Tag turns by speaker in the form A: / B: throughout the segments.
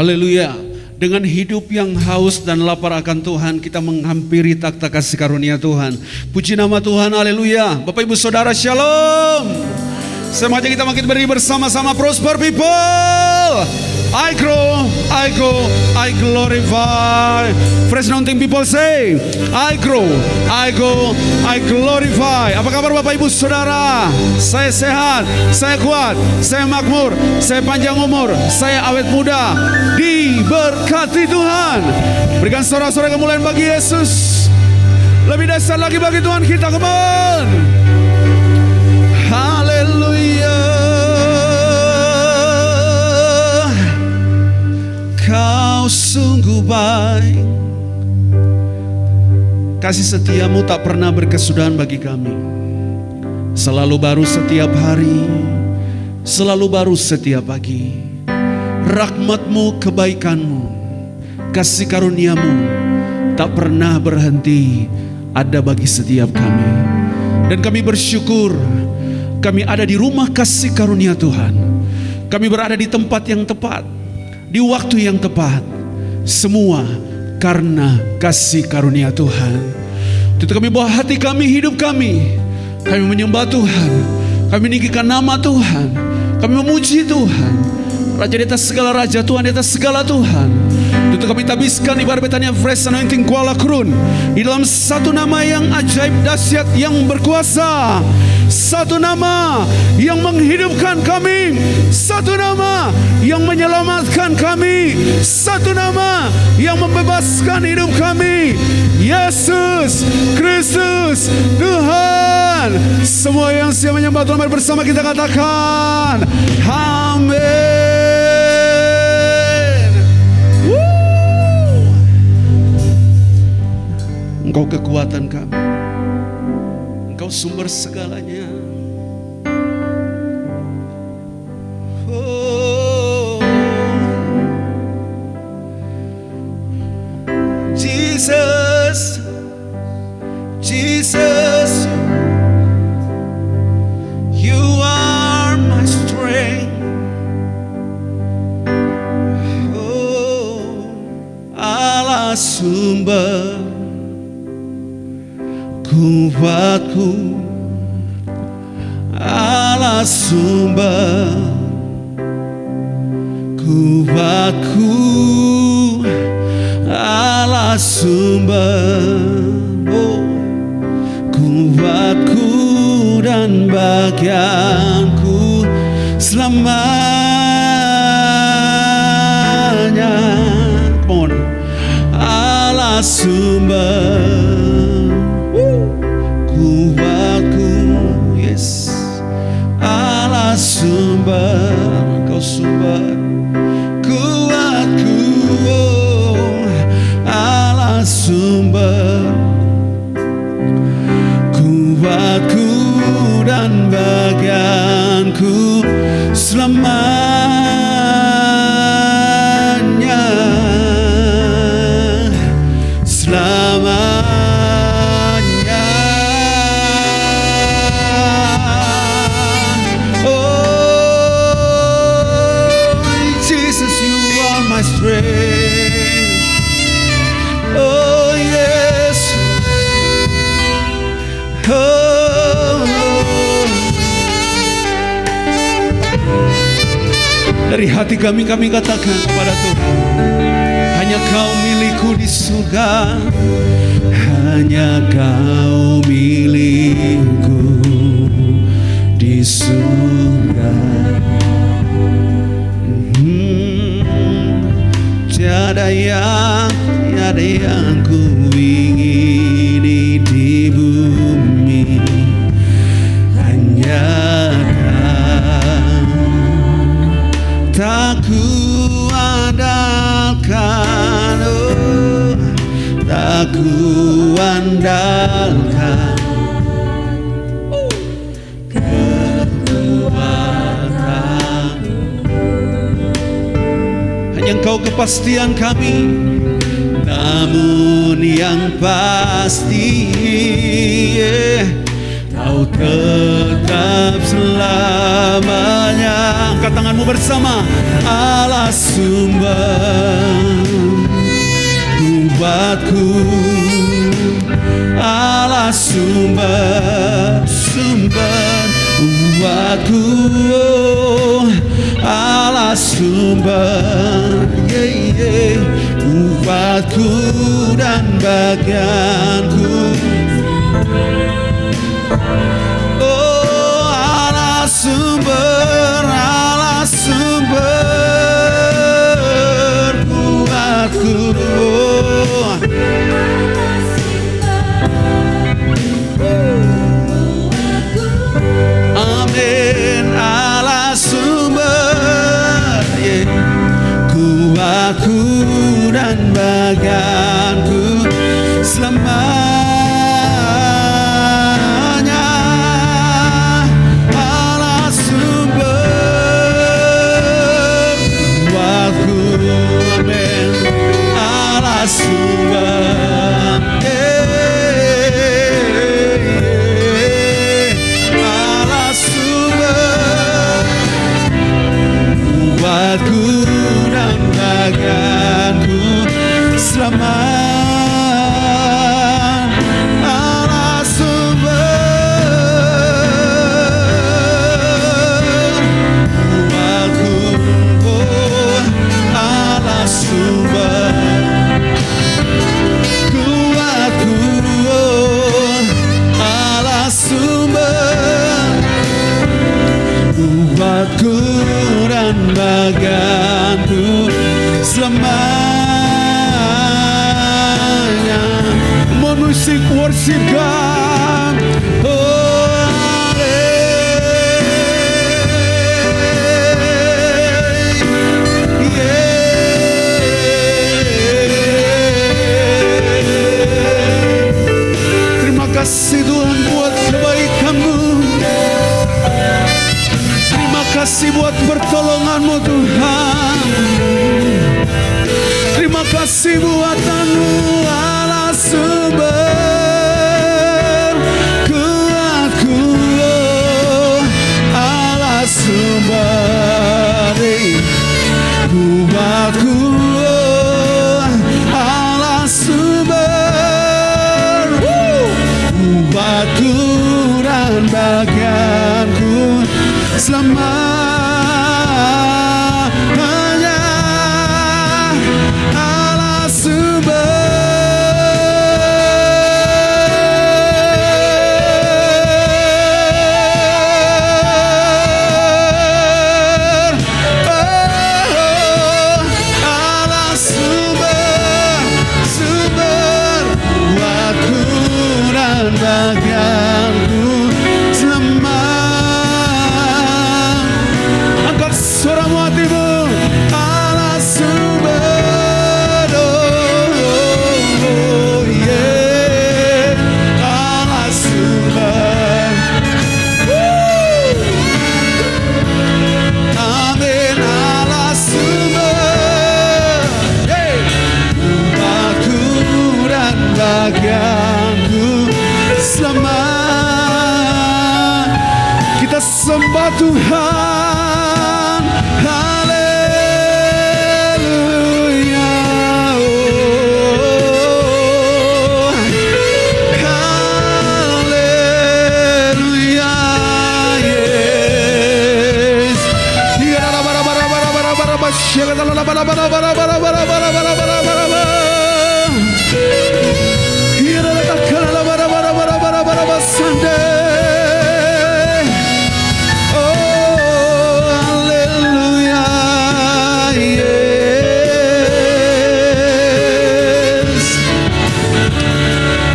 A: Haleluya. Dengan hidup yang haus dan lapar akan Tuhan, kita menghampiri takhta kasih karunia Tuhan. Puji nama Tuhan, haleluya. Bapak Ibu Saudara, shalom. Semuanya kita makin berdiri bersama-sama. Prosper people, I grow, I glorify. Fresh Anointing people say, I grow, I glorify. Apa kabar Bapak Ibu Saudara? Saya sehat, saya kuat, saya makmur, saya panjang umur, saya awet muda. Diberkati Tuhan. Berikan sorak-sorai kemuliaan bagi Yesus. Lebih dahsyat lagi bagi Tuhan kita, come on. Haleluya. Kau sungguh baik, kasih setiamu tak pernah berkesudahan bagi kami. Selalu baru setiap hari, selalu baru setiap pagi. Rahmatmu, kebaikanmu, kasih karuniamu tak pernah berhenti ada bagi setiap kami. Dan kami bersyukur kami ada di rumah kasih karunia Tuhan. Kami berada di tempat yang tepat, di waktu yang tepat. Semua karena kasih karunia Tuhan. Itu kami bawa hati kami, hidup kami. Kami menyembah Tuhan, kami meninggikan nama Tuhan, kami memuji Tuhan. Raja di atas segala raja, Tuhan di atas segala Tuhan. Itu kami tabiskan ibarat betanya Fresh Anointing Kuala Kurun di dalam satu nama yang ajaib, dahsyat, yang berkuasa. Satu nama yang menghidupkan kami, satu nama yang menyelamatkan kami, satu nama yang membebaskan hidup kami. Yesus Kristus Tuhan. Semua yang siap menyembah Tuhan, mari bersama kita katakan amin. Engkau kekuatan kami, Engkau sumber segalanya. Oh, Jesus, Jesus, You are my strength. Oh, Allah sumber kuatku, Allah sumber kuatku, Allah sumber kuatku dan bagianku selamanya. Come on. Allah sumber kuatku, yes. Allah sumber, Kau sumber kuatku, oh. Allah sumber kuatku dan bagianku selamanya, selamanya. Oh yes, oh. Dari hati kami katakan kepada Tuhan, hanya Kau milikku di surga, hanya Kau milikku di surga. Tiada yang ku ingini di bumi, hanya Kau. Tak ku andalkan, oh, tak ku andalkan kekuatan. Hanya Engkau kepastian kami, namun yang pasti Kau tetap selamanya. Angkat Angkat tanganmu bersama. Allah sumber kuatku, Allah sumber kuatku, Allah sumber kuatku dan bagianku. Oh, Allah sumber kuatku. Amin. Allah sumber kuatku dan bagianku selamanya. Allah sumber kuatku. Amin. Allah sumber kuatku dan bagianku selamat. Allah sumber kuatku, oh, Allah sumber kuatku, oh, Allah sumber kuatku dan bagianku selamanya. Mau musik worship God. Oh, terima kasih Tuhan buat kebaikan-Mu. Terima kasih buat pertolongan-Mu Tuhan. Terima kasih buatan-Mu. Allah sumber kuatku, Allah sumber kuatku, Allah sumber kuatku dan bagianku selamanya. Allah sumber Allah sumber kuatku dan bagianku selamanya. Suaramu hatimu. Allah sumber, oh, yeah. Allah sumber, amin. Allah sumber, kuatku dan bagianku selamat. Kita sembah Tuhan. Haleluya, oh, haleluya, yes.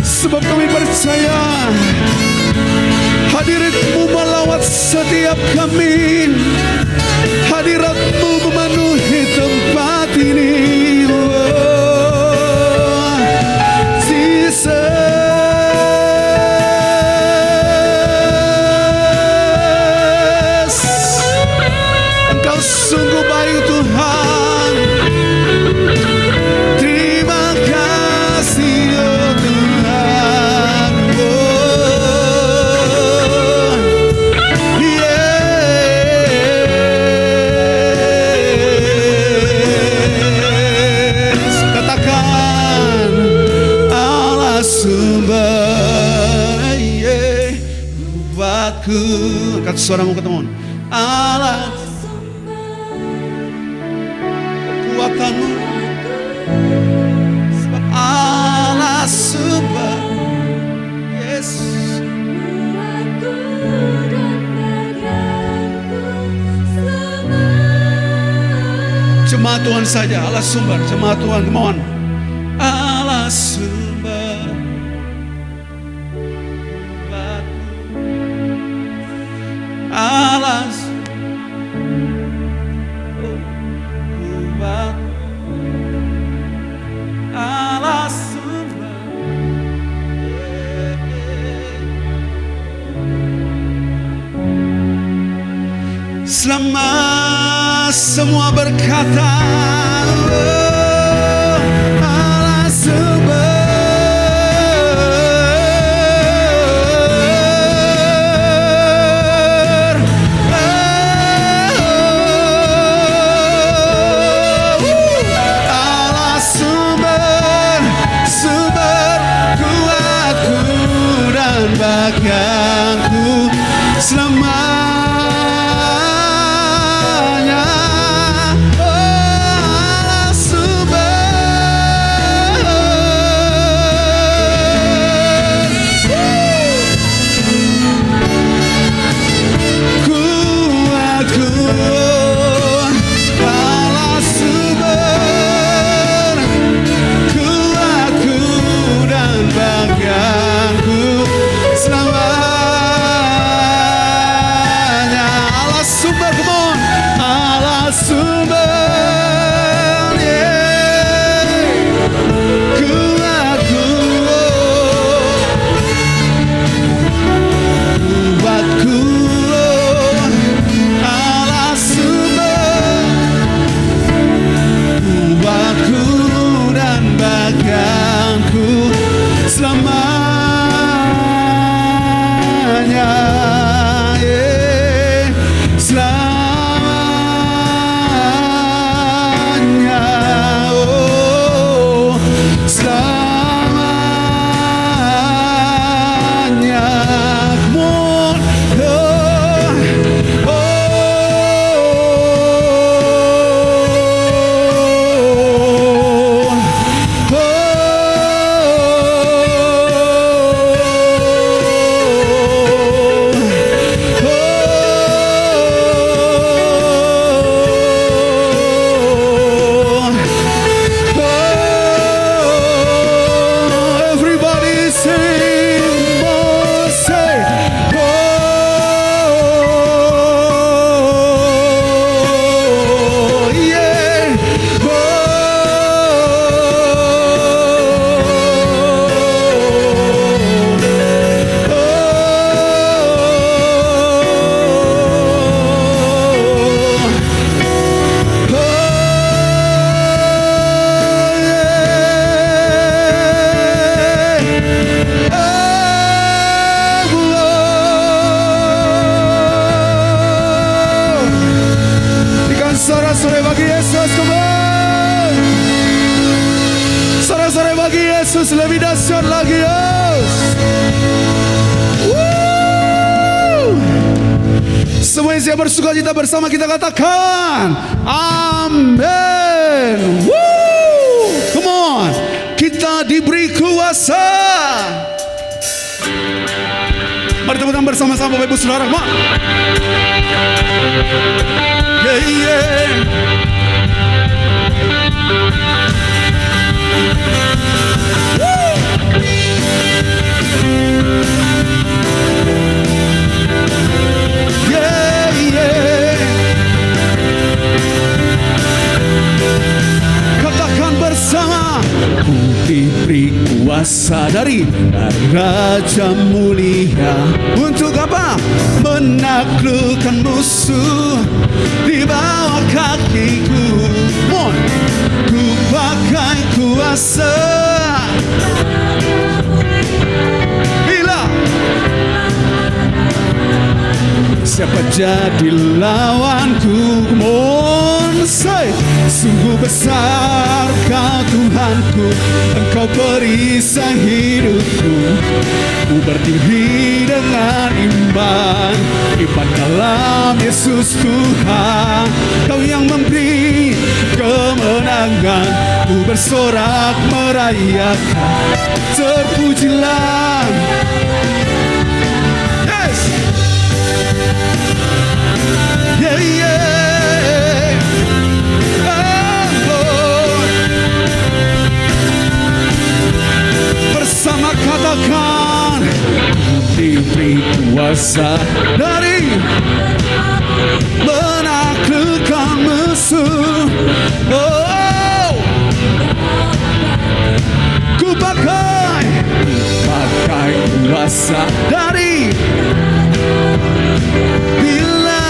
A: Sebab kami percaya hadirat-Mu melawat setiap kami. Hadirat-Mu memenuhi tempat ini. Oh, Jesus, Engkau sungguh baik Tuhan. Terima kasih oh Tuhan. Oh, yes. Angkat suaramu ketemu. Allah kekuatanmu, sebab Allah sumber. Yes. Jemaat Tuhan saja, Allah sumber. Jemaat Tuhan, come on. Allah sumber. Allah kuat. Allah sumber. Selama semua berkata Allah sumber. Allah sumber, sumber kuatku dan bagianku selamanya. Sore bagi Yesus, kembali. Sore bagi Yesus, lebih dahsyat lagi, Yesus. Semua yang siap bersuka cita bersama kita katakan amin. Come on, kita diberi kuasa. Mari tepuk tangan bersama-sama Bapak Ibu Saudara. Come on. Yeah, yeah. Yeah, yeah. Katakan bersama, ku diberi kuasa dari Raja Mulia. Untuk apa? Menaklukkan musuh di bawah kakiku. Ku pakai kuasa. Bila siapa jadi lawanku? Come on, say. Sungguh besar Kau Tuhanku, Engkau perisai hidupku. Ku berdiri dengan iman dalam Yesus Tuhan. Kau yang memberi kemenangan, ku bersorak merayakan. Terpujilah. Yes. Yeah, yeah. Oh, Lord. Bersama katakan, diberi kuasa dari menaklukkan musuh. Oh, ku pakai kuasa dari bila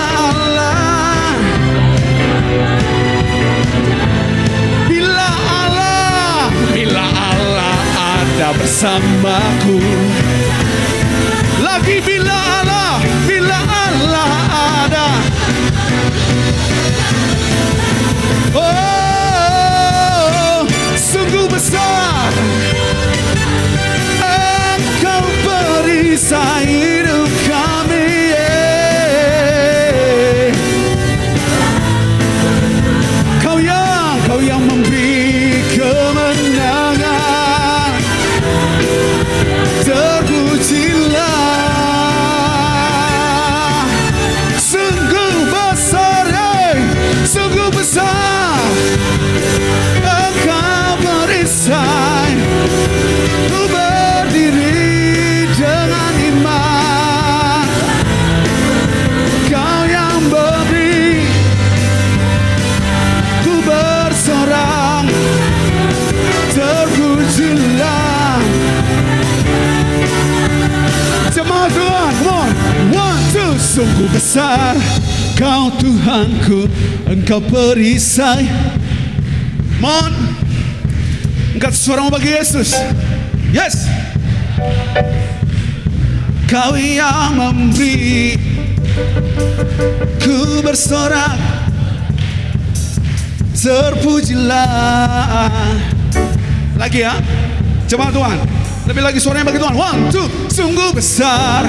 A: Allah ada bersamaku. Lagi bila Allah ada. Oh, sungguh besar Engkau perisai hidup kami. Kau yang memberi kemenangan. Terpujilah. Sungguh besar, sungguh besar Engkau perisai. Ku berdiri dengan iman. Kau yang beri, ku bersorak. Terpujilah. Jemaat Tuhan, come on, 1, 2. Sungguh besar Kau Tuhanku, Engkau perisai. Mohon angkat suaramu bagi Yesus. Yes. Kau yang memberi, ku bersorak. Terpujilah. Lagi ya, coba Tuhan, lebih lagi suaranya bagi Tuhan. 1, 2. Sungguh besar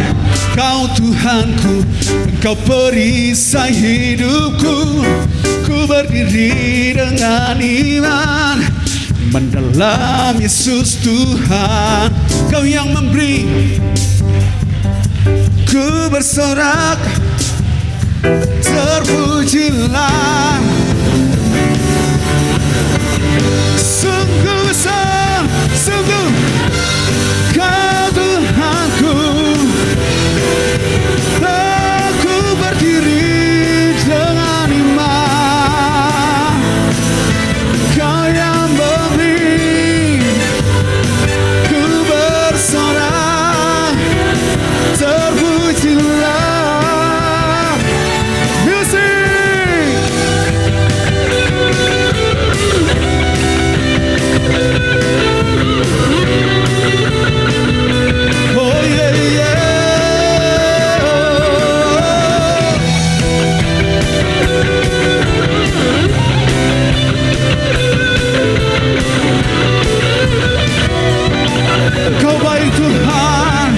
A: Kau Tuhanku, Engkau perisai hidupku. Ku berdiri dengan iman dalam Yesus Tuhan. Kau yang memberi, ku bersorak. Terpujilah. Sungguh besar, sungguh Kau Tuhanku. Aku berdiri dengan iman. Kau yang memberi, ku bersorak. Terpujilah. Music. Oh yeah, yeah. Kau baik Tuhan.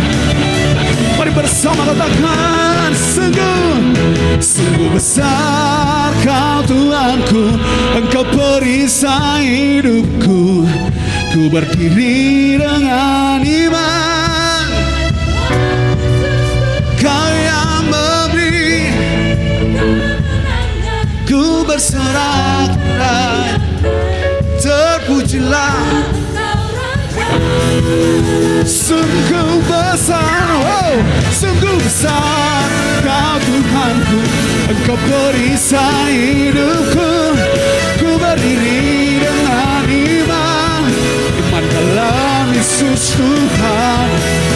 A: Mari bersama katakan, sungguh besar Kau Tuhanku, Engkau perisai hidupku. Ku berdiri dengan iman. Kau yang memberi, ku bersorak. Terpujilah. Sungguh besar, oh, sungguh besar Kau Tuhanku, Engkau perisai hidupku. Ku berdiri dengan iman dalam Yesus Tuhan.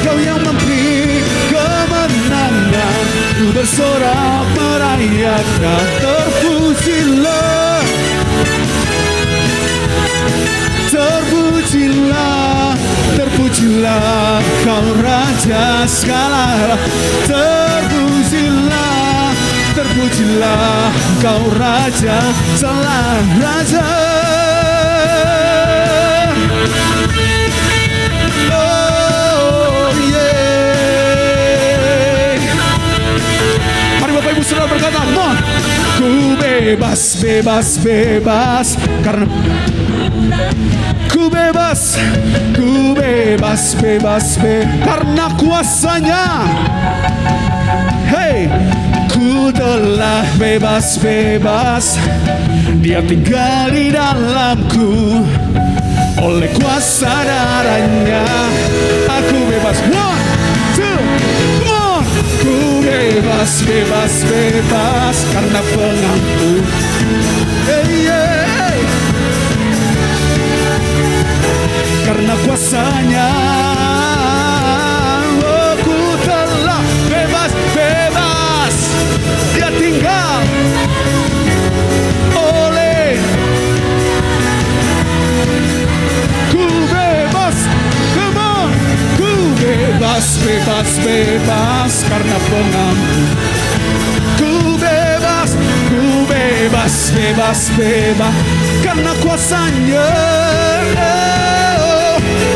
A: Kau yang memberi kemenangan. Ku bersorak merayakan. Terpujilah. Terpujilah, terpujilah Kau Raja segala. Terpujilah. Terpujilah Engkau Raja, Sang Raja. Oh yeah. Mari Bapak Ibu Saudara berkata, Mon, ku bebas, bebas, bebas karena ku bebas, ku bebas, bebas, karena kuasanya. Hey, ku telah bebas, bebas, Dia tinggal di dalamku. Oleh kuasa darahnya aku bebas. One, two, come on. Ku bebas, bebas, bebas karena pengampun. Hey, yeah. Karena kuasanya, oh, ku telah bebas, bebas. Dia tinggal oleh. Ku bebas, come on. Ku bebas, bebas, bebas karena pengampun. Ku bebas, ku bebas, bebas, bebas karena kuasanya.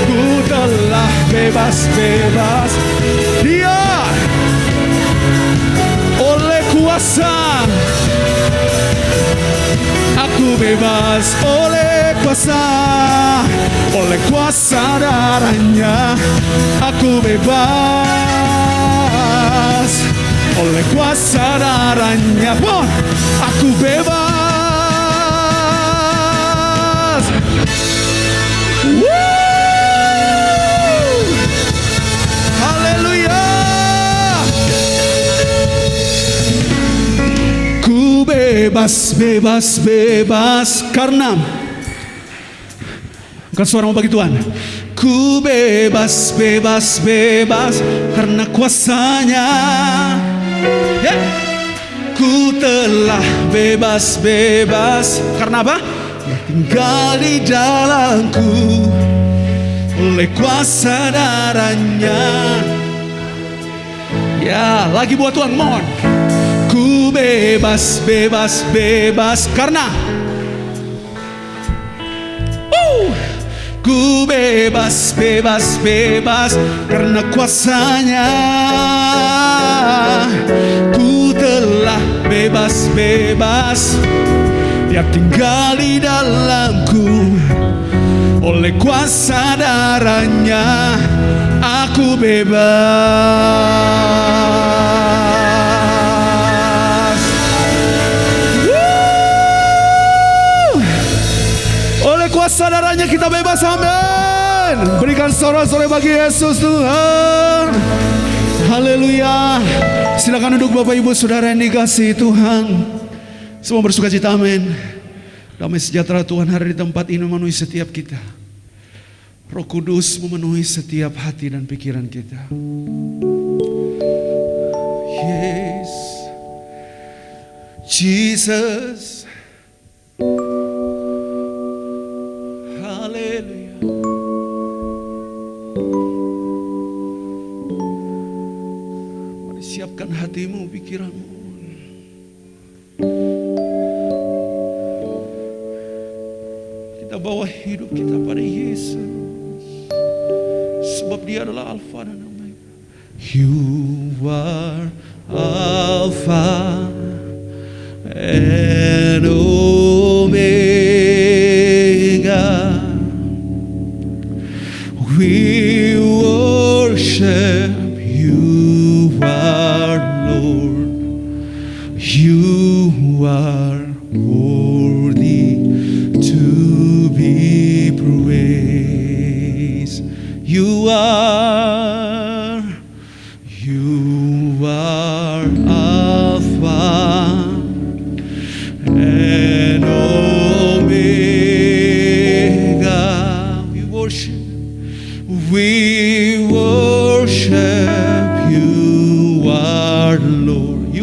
A: Ku telah bebas, bebas. Dia oleh kuasa. Aku bebas oleh kuasa. Oleh kuasa darahnya aku bebas. Oleh kuasa darahnya pun aku bebas. Woo! Haleluya. Ku bebas, bebas, bebas karena bukan suara mau bagi Tuhan. Ku bebas, bebas, bebas karena kuasanya. Yeah. Ku telah bebas, bebas karena apa? Dia tinggal di dalamku. Oleh kuasa darahnya. Ya, lagi buat Tuhan, mohon. Ku bebas, bebas, bebas karena ku bebas, bebas, bebas karena kuasanya. Ku telah bebas, bebas. Dia tinggal di dalamku. Oleh kuasa darahnya aku bebas. Woo! Oleh kuasa darahnya kita bebas, amin. Berikan sorak-sorai bagi Yesus Tuhan. Haleluya. Silakan duduk Bapak Ibu Saudara yang dikasihi Tuhan. Semua bersukacita, amin. Damai sejahtera Tuhan hari di tempat ini memenuhi setiap kita. Roh Kudus memenuhi setiap hati dan pikiran kita. Yes, Jesus. Haleluya. Mari siapkan hatimu, pikiranmu. Bawa hidup kita pada Yesus, sebab Dia adalah Alfa dan Omega. You are Alpha and Omega. We worship You, our Lord. You are worthy to be praised. You are Alpha and Omega. We worship You, our Lord.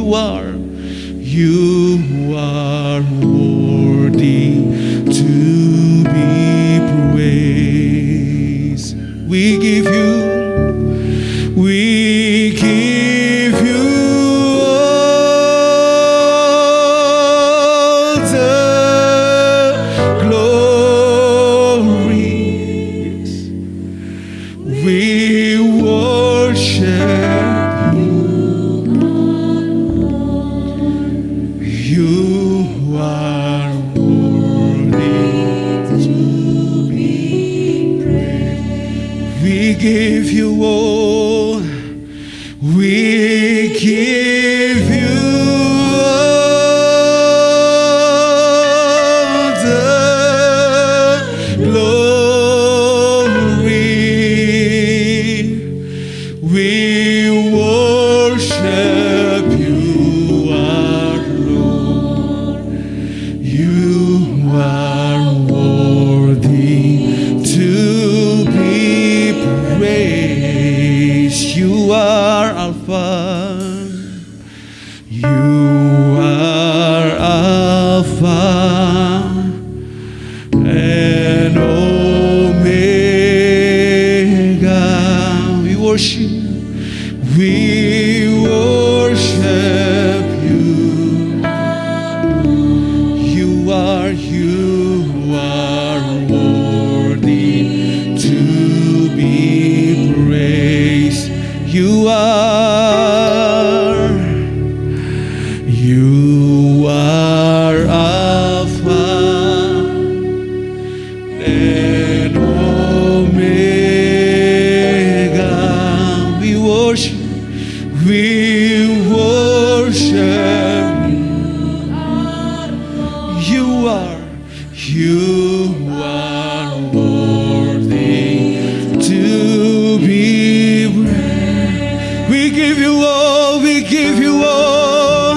A: You are worthy to be praised. We give You give you all. We give you all the glory. We worship you, our Lord. You are worthy to be praised. You are Alpha. You are Alpha and Omega. We worship. We worship you. You are worthy to be praised. You are Alpha and Omega. We worship you. You are worthy to be praised. We give you all, we give you all,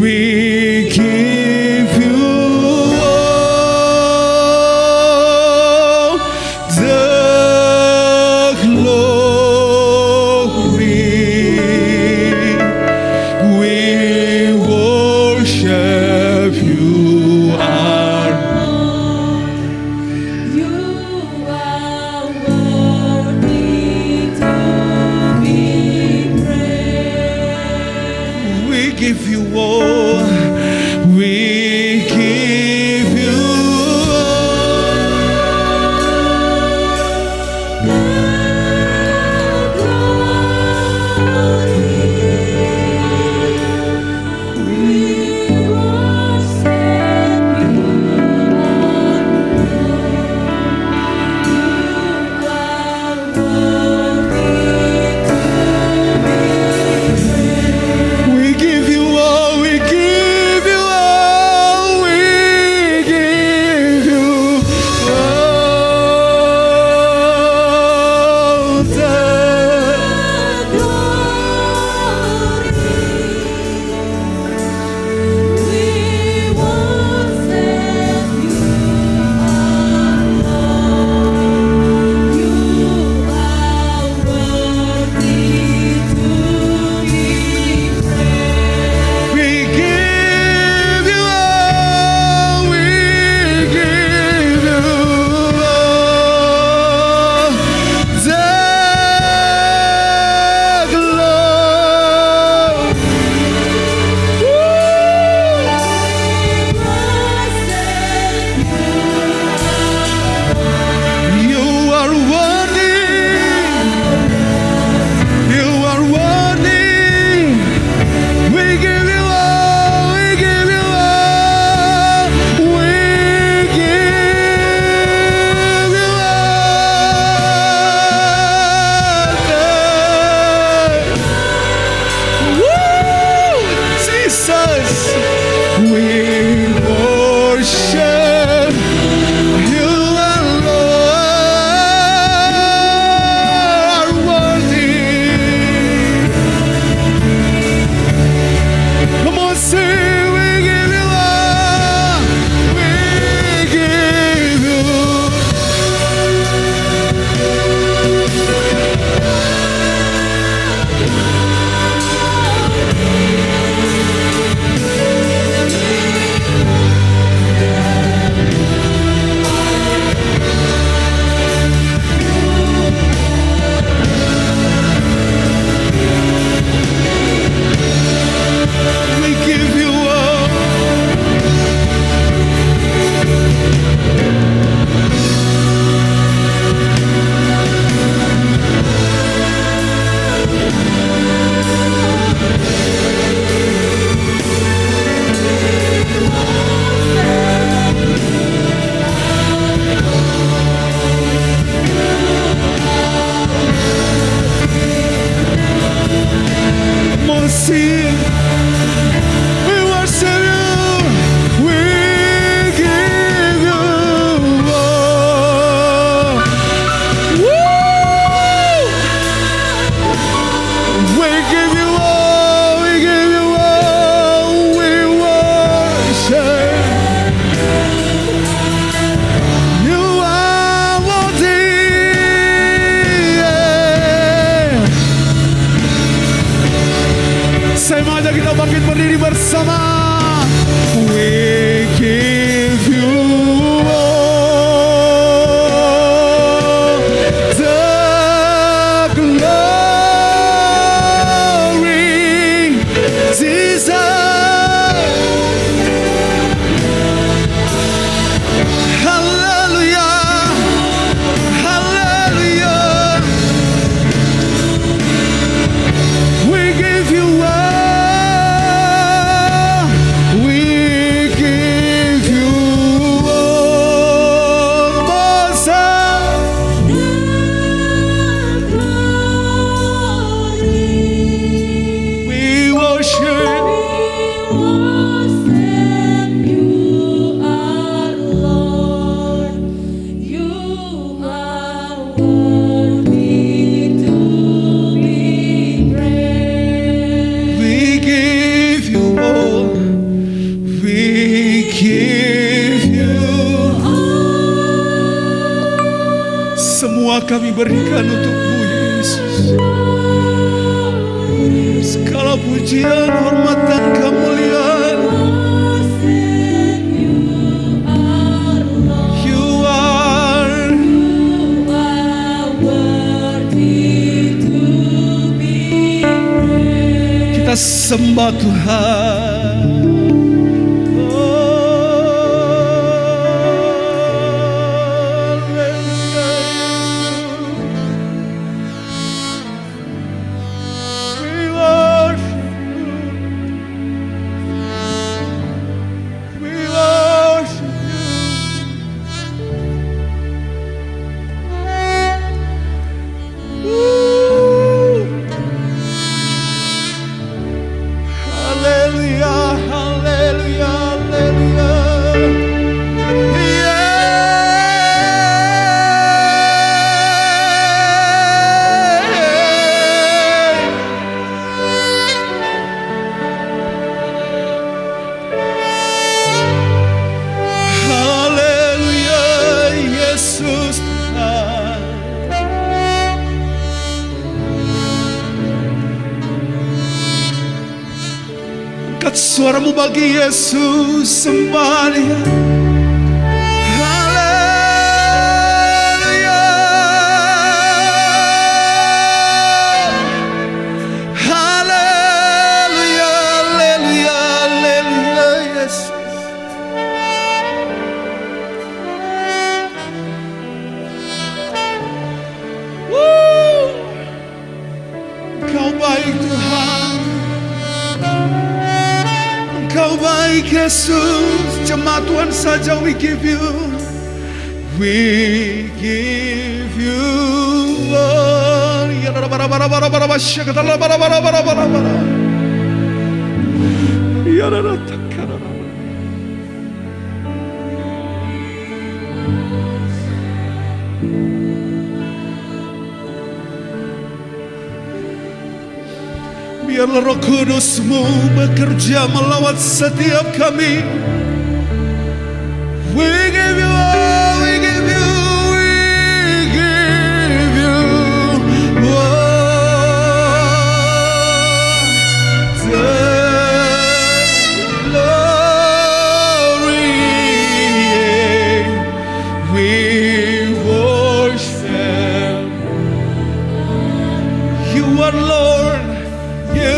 A: we give you all the glory. We worship you. Give you all, we give you We give you give you. Semua kami berikan untukmu Yesus. Segala pujian, hormat dan kemuliaan. You are worthy to be praised. Kita sembah Tuhan. Suaramu bagi Yesus, sembah Dia. Haleluya, haleluya, haleluya, haleluya, Yesus. Kau baik Tuhan. Kau baik Yesus, jemaat Tuhan saja we give you all. Ya bara syakatala bara. Ya takara. Biarlah Roh Kudus-Mu bekerja melawat setiap kami. We give you all, we give you, we give you all the glory. We worship you, are Lord. You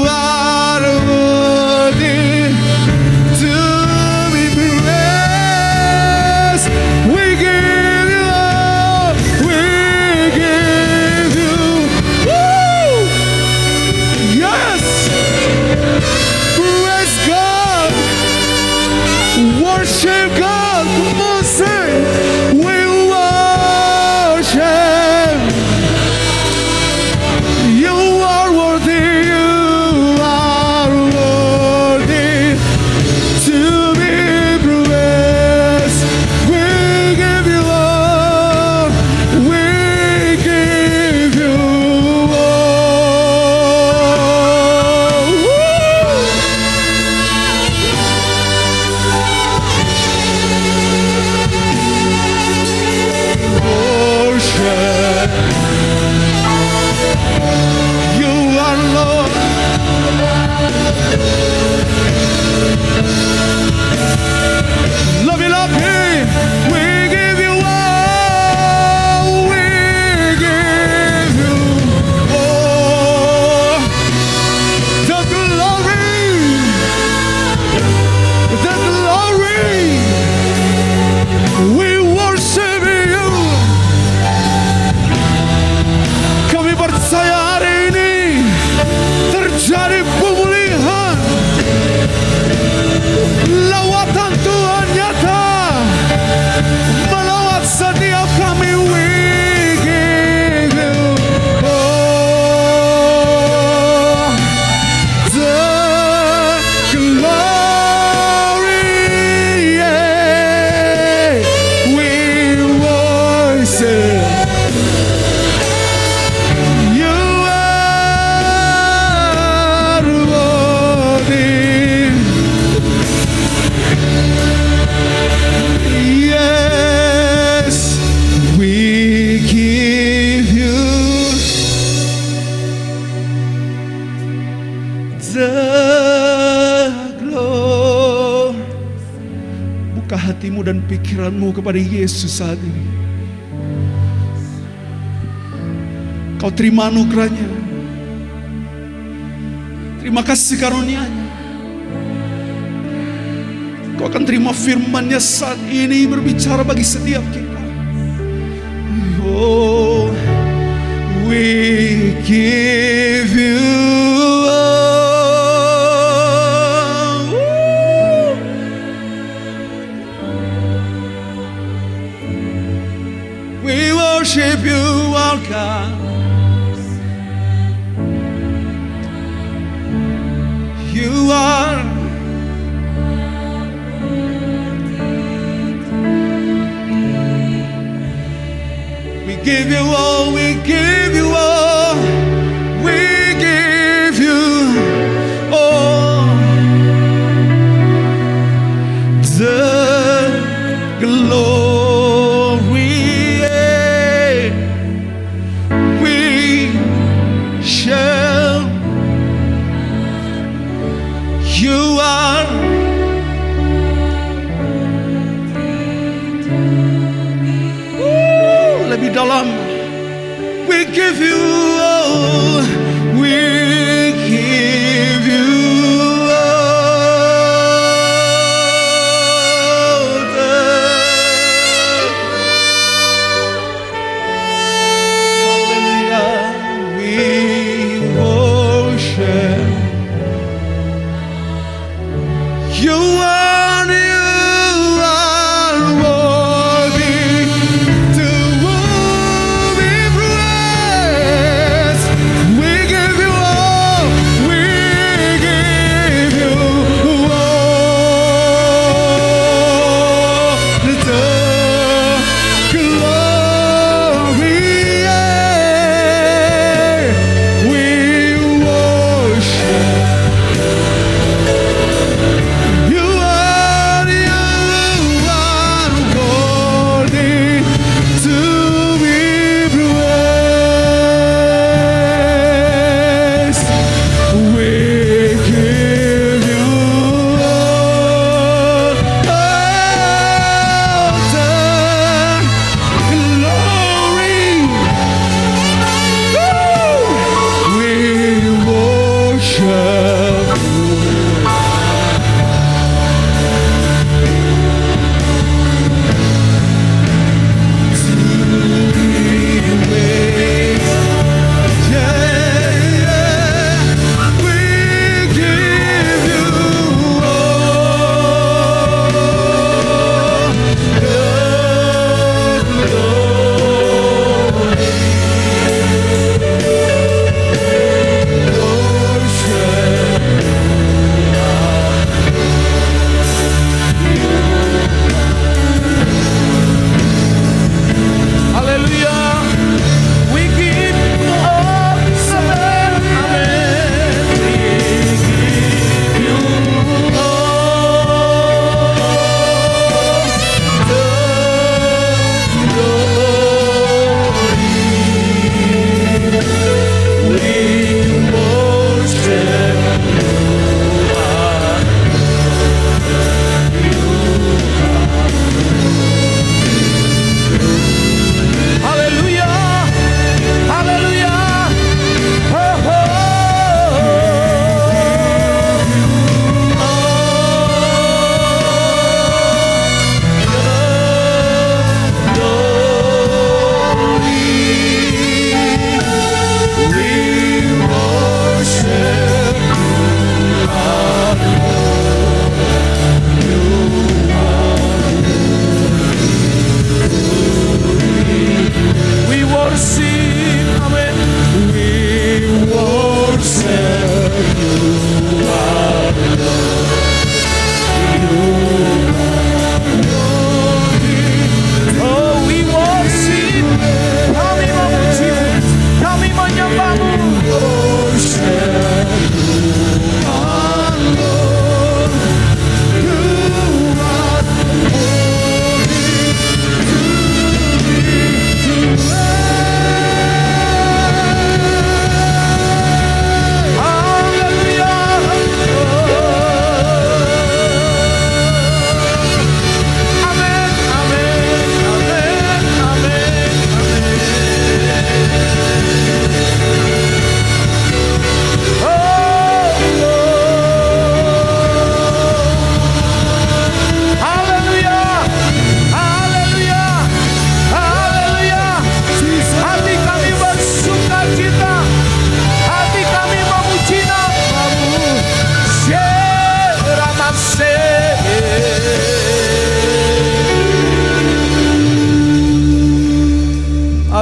A: are worthy to be praised. hatimu dan pikiranmu kepada Yesus saat ini. Kau terima anugerahnya. Terima kasih karunia-Nya. Kau akan terima firman-Nya saat ini berbicara bagi setiap kita. Oh, we give you all. We worship you, our God. You are give you all, we give you all, we give you all the glory. We shall, you are lebih dalam. We give you all, we give you all hallelujah. We worship you are worthy to be praised. We give you all, we give you all the glory. We worship you.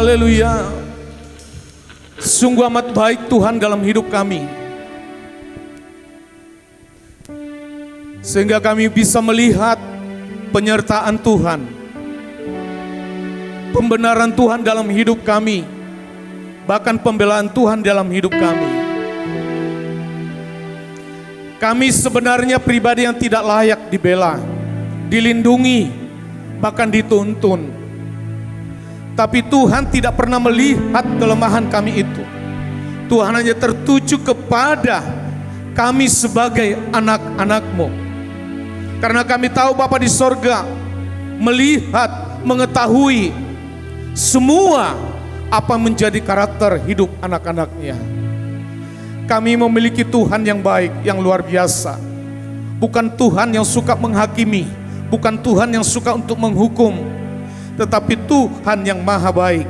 B: Haleluya. Sungguh amat baik Tuhan dalam hidup kami, sehingga kami bisa melihat penyertaan Tuhan, pembenaran Tuhan dalam hidup kami, bahkan pembelaan Tuhan dalam hidup kami. Kami sebenarnya pribadi yang tidak layak dibela, dilindungi, bahkan dituntun. Tapi Tuhan tidak pernah melihat kelemahan kami itu. Tuhan hanya tertuju kepada kami sebagai anak-anak-Mu. Karena kami tahu Bapa di sorga melihat, mengetahui semua apa menjadi karakter hidup anak-anak-Nya. Kami memiliki Tuhan yang baik, yang luar biasa. Bukan Tuhan yang suka menghakimi, bukan Tuhan yang suka untuk menghukum, tetapi Tuhan yang maha baik.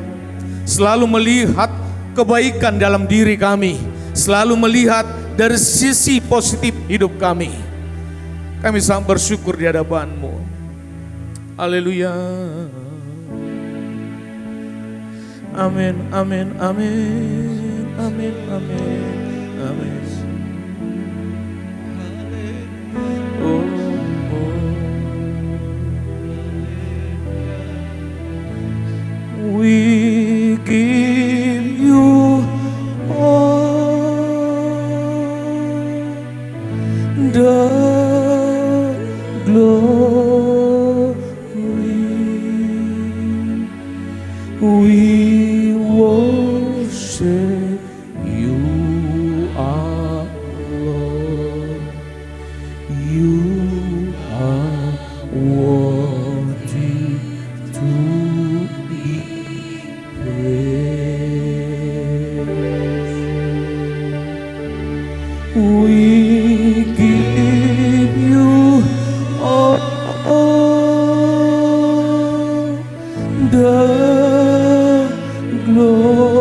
B: Selalu melihat kebaikan dalam diri kami, selalu melihat dari sisi positif hidup kami. Kami sangat bersyukur di hadapan-Mu. Haleluya. Amin, amin, amin, amin, amin. Amin. Oh, oh. We give you all the glory. We worship you. You are worthy to be praised. We give you all the glory.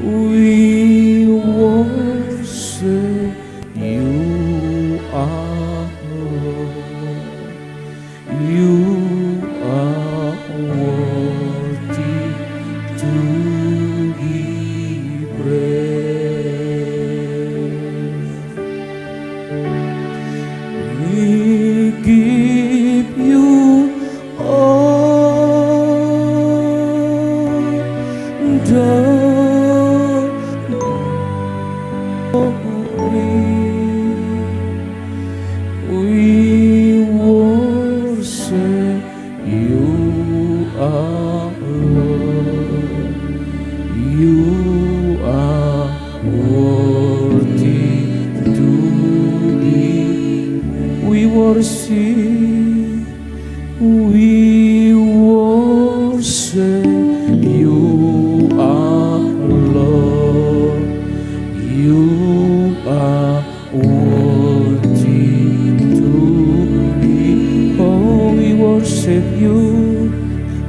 B: We worship you, are Lord. You are worthy to be praised. We give you all the we worship you, are Lord. You are worthy to be. We worship, we worship you, are Lord. You are worthy to be. Oh, we worship you.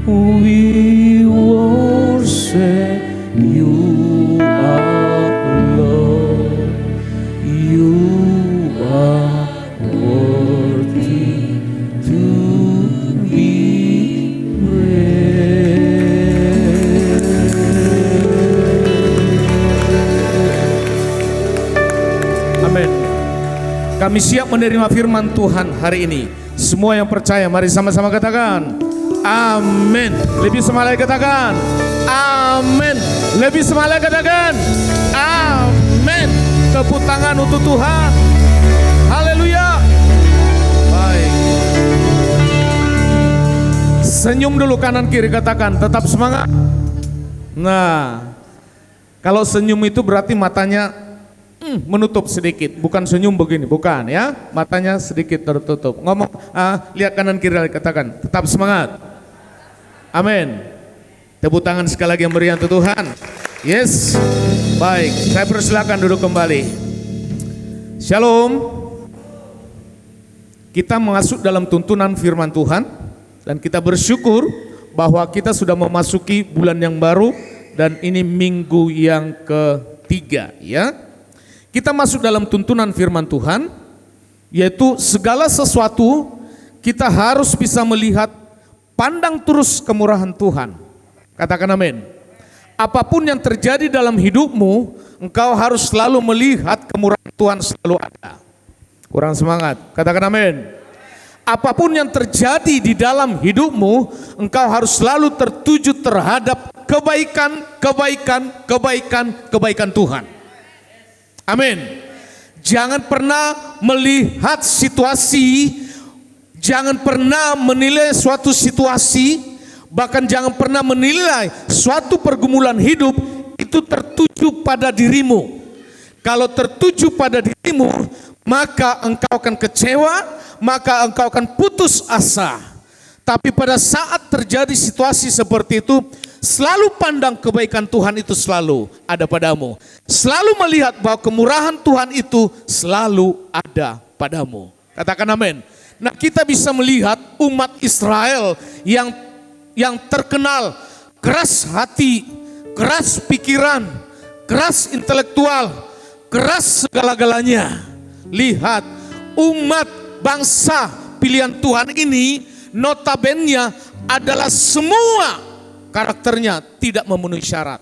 B: We worship you, our Lord. You are worthy to be praised. Amin. Kami siap menerima firman Tuhan hari ini. Semua yang percaya, mari sama-sama katakan amin. Lebih semangat katakan amin. Lebih semangat katakan amin. Tepuk tangan untuk Tuhan. Haleluya. Baik. Senyum dulu kanan kiri, katakan tetap semangat. Nah, kalau senyum itu berarti matanya menutup sedikit, bukan senyum begini, bukan ya, matanya sedikit tertutup. Ngomong, lihat kanan kiri, katakan tetap semangat. Amin. Tepuk tangan sekali lagi yang meriah untuk Tuhan. Yes. Baik, saya persilakan duduk kembali. Shalom. Kita masuk dalam tuntunan firman Tuhan dan kita bersyukur bahwa kita sudah memasuki bulan yang baru dan ini minggu yang ketiga ya. Kita masuk dalam tuntunan firman Tuhan, yaitu segala sesuatu kita harus bisa melihat Pandang terus kemurahan Tuhan. Katakan amin. Apapun yang terjadi dalam hidupmu, engkau harus selalu melihat kemurahan Tuhan selalu ada. Kurang semangat. Katakan amin. Apapun yang terjadi di dalam hidupmu, engkau harus selalu tertuju terhadap kebaikan Tuhan. Amin. Jangan pernah melihat situasi, jangan pernah menilai suatu situasi, bahkan jangan pernah menilai suatu pergumulan hidup itu tertuju pada dirimu. Kalau tertuju pada dirimu, maka engkau akan kecewa, maka engkau akan putus asa. Tapi pada saat terjadi situasi seperti itu, selalu pandang kebaikan Tuhan itu selalu ada padamu. Selalu melihat bahwa kemurahan Tuhan itu selalu ada padamu. Katakan amin. Nah, kita bisa melihat umat Israel yang terkenal keras hati, keras pikiran, keras intelektual, keras segala-galanya. Lihat, umat bangsa pilihan Tuhan ini notabene adalah semua karakternya tidak memenuhi syarat.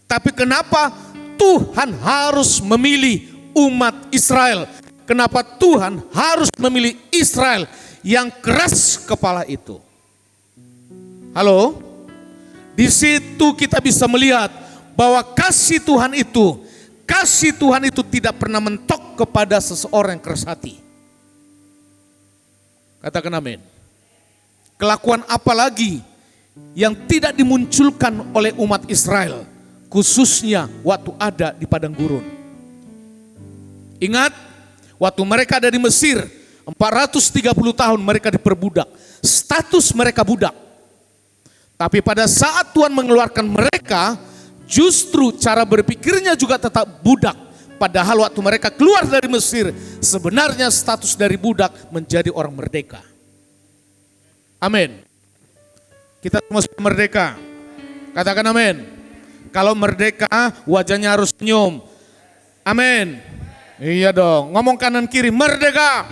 B: Tapi kenapa Tuhan harus memilih umat Israel? Kenapa Tuhan harus memilih Israel yang keras kepala itu? Halo? Di situ kita bisa melihat bahwa kasih Tuhan itu tidak pernah mentok kepada seseorang yang keras hati. Katakan amin. Kelakuan apa lagi yang tidak dimunculkan oleh umat Israel, khususnya waktu ada di padang gurun. Ingat, waktu mereka ada di Mesir, 430 tahun mereka diperbudak. Status mereka budak. Tapi pada saat Tuhan mengeluarkan mereka, justru cara berpikirnya juga tetap budak. Padahal waktu mereka keluar dari Mesir, sebenarnya status dari budak menjadi orang merdeka. Amin. Kita semua merdeka. Katakan amin. Kalau merdeka, wajahnya harus senyum. Amin. Iya dong. Ngomong kanan kiri, merdeka.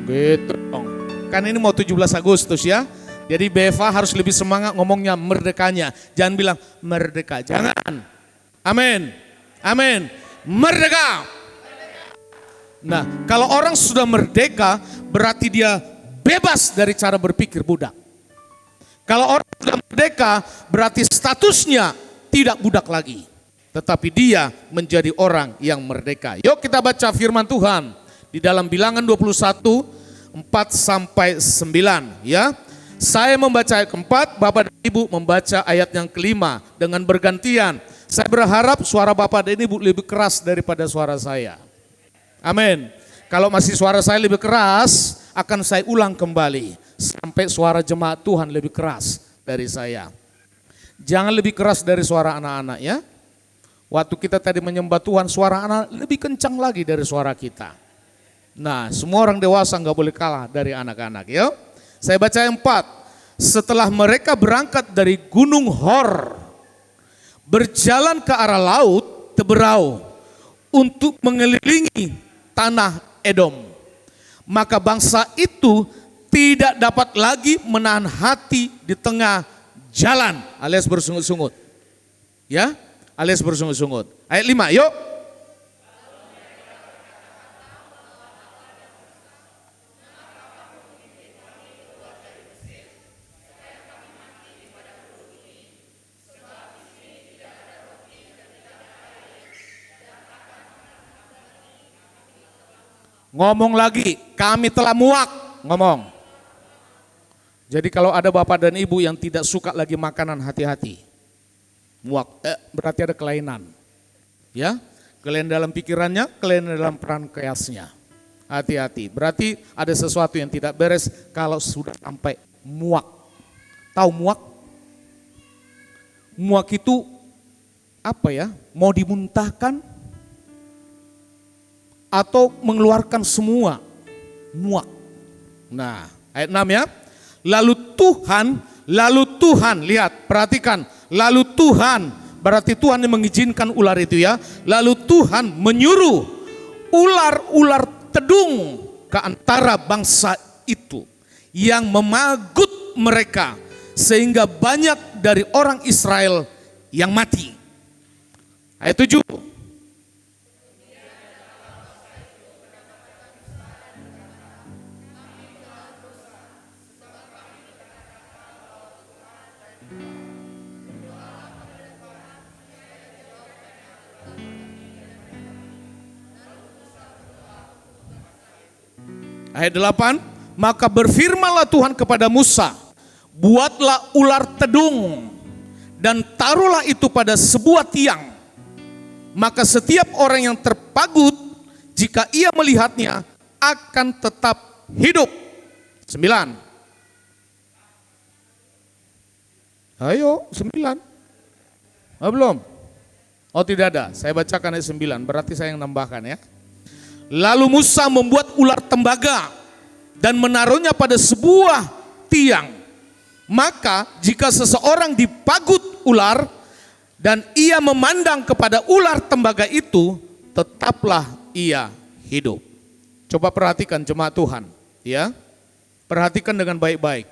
B: Gitu dong. Kan ini mau 17 Agustus ya. Jadi Beva harus lebih semangat ngomongnya merdekanya. Jangan bilang merdeka. Jangan. Amin. Amin. Merdeka. Nah, kalau orang sudah merdeka, berarti dia bebas dari cara berpikir budak. Kalau orang sudah merdeka, berarti statusnya tidak budak lagi. Tetapi dia menjadi orang yang merdeka. Yuk kita baca firman Tuhan di dalam Bilangan 21, 4-9 ya. Saya membaca ayat keempat, Bapak dan Ibu membaca ayat yang kelima dengan bergantian. Saya berharap suara Bapak dan Ibu lebih keras daripada suara saya. Amin. Kalau masih suara saya lebih keras, akan saya ulang kembali sampai suara jemaat Tuhan lebih keras dari saya. Jangan lebih keras dari suara anak-anak ya. Waktu kita tadi menyembah Tuhan, suara anak lebih kencang lagi dari suara kita. Nah, semua orang dewasa nggak boleh kalah dari anak-anak ya. Saya baca yang 4. Setelah mereka berangkat dari Gunung Hor, berjalan ke arah laut Teberau untuk mengelilingi tanah Edom. Maka bangsa itu tidak dapat lagi menahan hati di tengah jalan, alias bersungut-sungut. Ya, alias bersungut-sungut. Ayat 5, yuk. Ngomong lagi, kami telah muak, ngomong. Jadi kalau ada bapak dan ibu yang tidak suka lagi makanan, hati-hati. Muak, berarti ada kelainan. Ya, kelainan dalam pikirannya, kelainan dalam peran keasnya. Hati-hati, berarti ada sesuatu yang tidak beres kalau sudah sampai muak. Tahu muak? Muak itu apa ya? Mau dimuntahkan? Atau mengeluarkan semua muak. Nah, ayat 6 ya. Lalu Tuhan, lihat, perhatikan. Lalu Tuhan, berarti Tuhan yang mengizinkan ular itu ya. Lalu Tuhan menyuruh ular-ular tedung ke antara bangsa itu yang memagut mereka sehingga banyak dari orang Israel yang mati. Ayat 7. Ayat 8, maka berfirmanlah Tuhan kepada Musa, buatlah ular tedung dan taruhlah itu pada sebuah tiang. Maka setiap orang yang terpagut, jika ia melihatnya, akan tetap hidup. 9. Ayo, 9. Oh, belum? Oh, tidak ada. Saya bacakan ayat 9, berarti saya yang nambahkan ya. Lalu Musa membuat ular tembaga dan menaruhnya pada sebuah tiang. Maka jika seseorang dipagut ular dan ia memandang kepada ular tembaga itu, tetaplah ia hidup. Coba perhatikan jemaat Tuhan, ya. Perhatikan dengan baik-baik.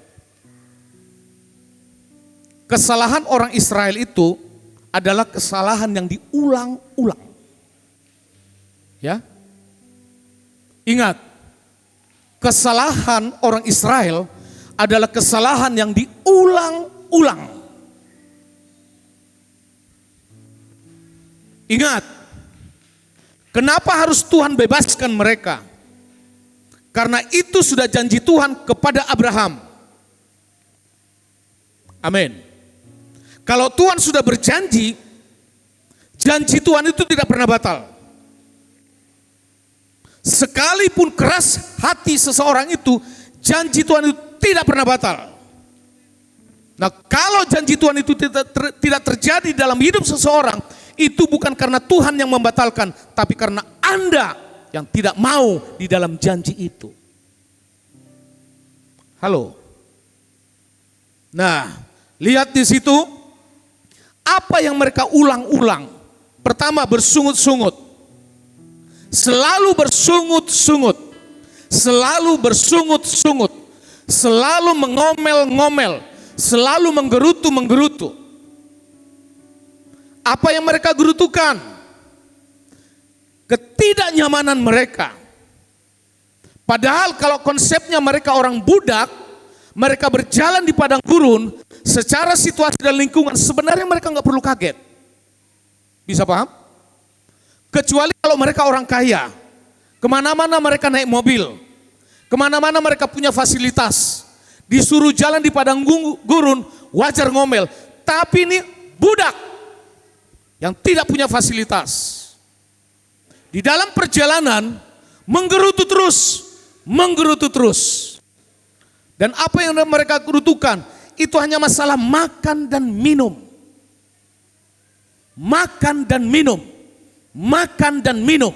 B: Kesalahan orang Israel itu adalah kesalahan yang diulang-ulang. Ya. Ingat, kesalahan orang Israel adalah kesalahan yang diulang-ulang. Ingat, kenapa harus Tuhan bebaskan mereka? Karena itu sudah janji Tuhan kepada Abraham. Amin. Kalau Tuhan sudah berjanji, janji Tuhan itu tidak pernah batal. Sekalipun keras hati seseorang itu, janji Tuhan itu tidak pernah batal. Nah, kalau janji Tuhan itu tidak terjadi dalam hidup seseorang, itu bukan karena Tuhan yang membatalkan, tapi karena Anda yang tidak mau di dalam janji itu. Halo. Nah, lihat di situ apa yang mereka ulang-ulang. Pertama, bersungut-sungut. Selalu bersungut-sungut, selalu bersungut-sungut, selalu mengomel-ngomel, selalu menggerutu-menggerutu. Apa yang mereka gerutukan? Ketidaknyamanan mereka. Padahal kalau konsepnya mereka orang budak, mereka berjalan di padang gurun, secara situasi dan lingkungan sebenarnya mereka nggak perlu kaget. Bisa paham? Kecuali kalau mereka orang kaya, kemana-mana mereka naik mobil, kemana-mana mereka punya fasilitas, disuruh jalan di padang gurun, wajar ngomel. Tapi ini budak yang tidak punya fasilitas. Di dalam perjalanan, menggerutu terus. Dan apa yang mereka gerutukan, itu hanya masalah makan dan minum. Makan dan minum. Makan dan minum.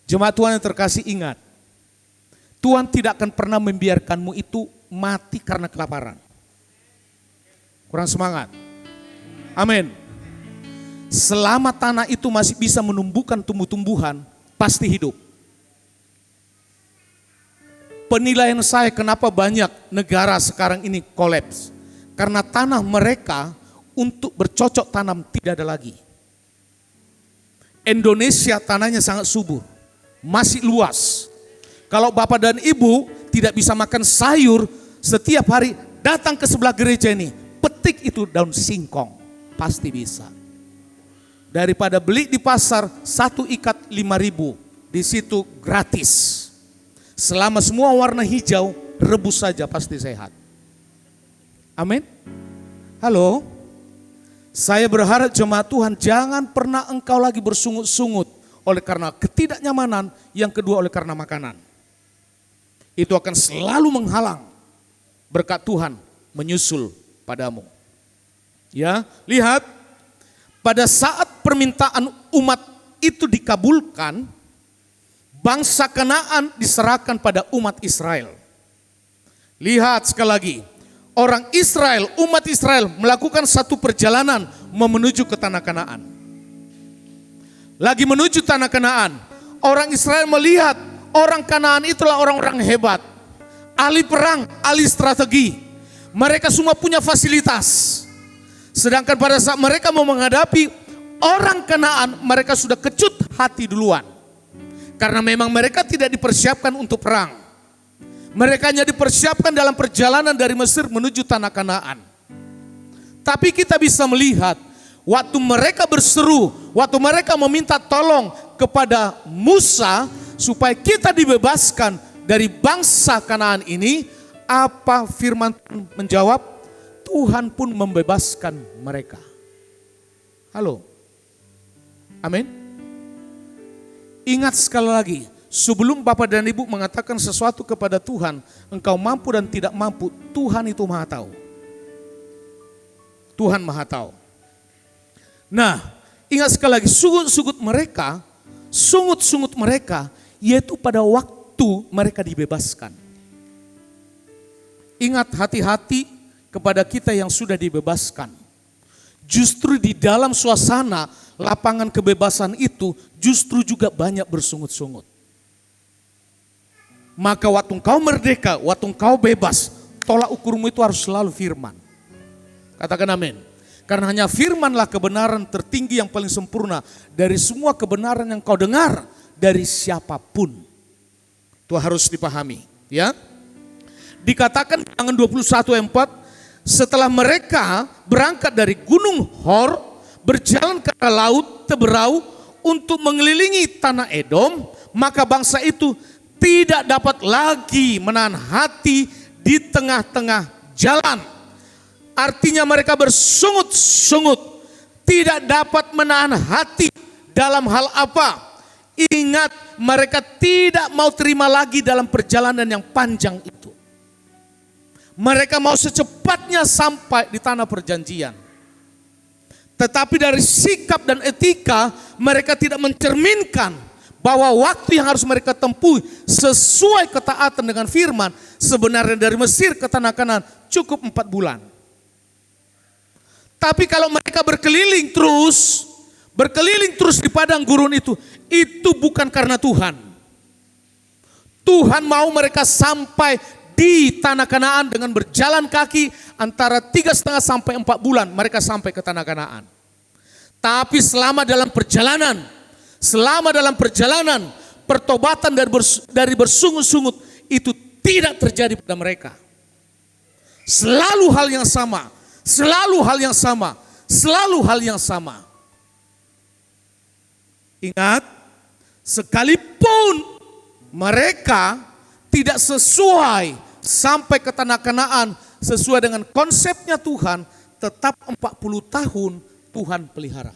B: Jemaat Tuhan yang terkasih, ingat, Tuhan tidak akan pernah membiarkanmu itu mati karena kelaparan. Kurang semangat. Amin. Selama tanah itu masih bisa menumbuhkan tumbuh-tumbuhan, pasti hidup. Penilaian saya kenapa banyak negara sekarang ini kolaps. Karena tanah mereka untuk bercocok tanam tidak ada lagi. Indonesia tanahnya sangat subur, masih luas. Kalau bapak dan ibu tidak bisa makan sayur, setiap hari datang ke sebelah gereja ini, petik itu daun singkong, pasti bisa. Daripada beli di pasar 1 ikat 5.000, di situ gratis. Selama semua warna hijau, rebus saja pasti sehat. Amin. Halo. Saya berharap jemaat Tuhan jangan pernah engkau lagi bersungut-sungut oleh karena ketidaknyamanan, yang kedua oleh karena makanan. Itu akan selalu menghalang berkat Tuhan menyusul padamu. Ya, lihat pada saat permintaan umat itu dikabulkan, bangsa Kanaan diserahkan pada umat Israel. Lihat sekali lagi. Orang Israel, umat Israel melakukan satu perjalanan menuju ke tanah Kanaan. Lagi menuju tanah Kanaan, orang Israel melihat orang Kanaan itulah orang-orang hebat. ahli perang, ahli strategi. Mereka semua punya fasilitas. Sedangkan pada saat mereka mau menghadapi orang Kanaan, mereka sudah kecut hati duluan. Karena memang mereka tidak dipersiapkan untuk perang. Mereka hanya dipersiapkan dalam perjalanan dari Mesir menuju tanah Kanaan. Tapi kita bisa melihat waktu mereka berseru, waktu mereka meminta tolong kepada Musa supaya kita dibebaskan dari bangsa Kanaan ini, apa firman Tuhan menjawab? Tuhan pun membebaskan mereka. Halo. Amin. Ingat sekali lagi, sebelum Bapak dan Ibu mengatakan sesuatu kepada Tuhan, engkau mampu dan tidak mampu, Tuhan itu Maha tahu. Tuhan Maha tahu. Nah, ingat sekali lagi, sungut-sungut mereka, yaitu pada waktu mereka dibebaskan. Ingat, hati-hati kepada kita yang sudah dibebaskan. Justru di dalam suasana lapangan kebebasan itu justru juga banyak bersungut-sungut. Maka waktu engkau merdeka, waktu engkau bebas, tolak ukurmu itu harus selalu firman. Katakan amin. Karena hanya firmanlah kebenaran tertinggi yang paling sempurna dari semua kebenaran yang kau dengar dari siapapun. Itu harus dipahami, ya. Dikatakan Bilangan 21 ayat 4, setelah mereka berangkat dari Gunung Hor, berjalan ke arah laut Teberau untuk mengelilingi tanah Edom, maka bangsa itu tidak dapat lagi menahan hati di tengah-tengah jalan. Artinya mereka bersungut-sungut, tidak dapat menahan hati dalam hal apa? Ingat, mereka tidak mau terima lagi dalam perjalanan yang panjang itu. Mereka mau secepatnya sampai di tanah perjanjian. Tetapi dari sikap dan etika mereka tidak mencerminkan bahwa waktu yang harus mereka tempuh sesuai ketaatan dengan firman sebenarnya dari Mesir ke tanah Kanaan cukup 4 bulan. Tapi kalau mereka berkeliling terus di padang gurun itu bukan karena Tuhan. Tuhan mau mereka sampai di tanah Kanaan dengan berjalan kaki antara 3,5 sampai 4 bulan mereka sampai ke tanah Kanaan. Tapi selama dalam perjalanan pertobatan dari bersungut-sungut itu tidak terjadi pada mereka. Selalu hal yang sama. Ingat, sekalipun mereka tidak sesuai sampai ke tanah Kanaan sesuai dengan konsepnya Tuhan, tetap 40 tahun Tuhan pelihara.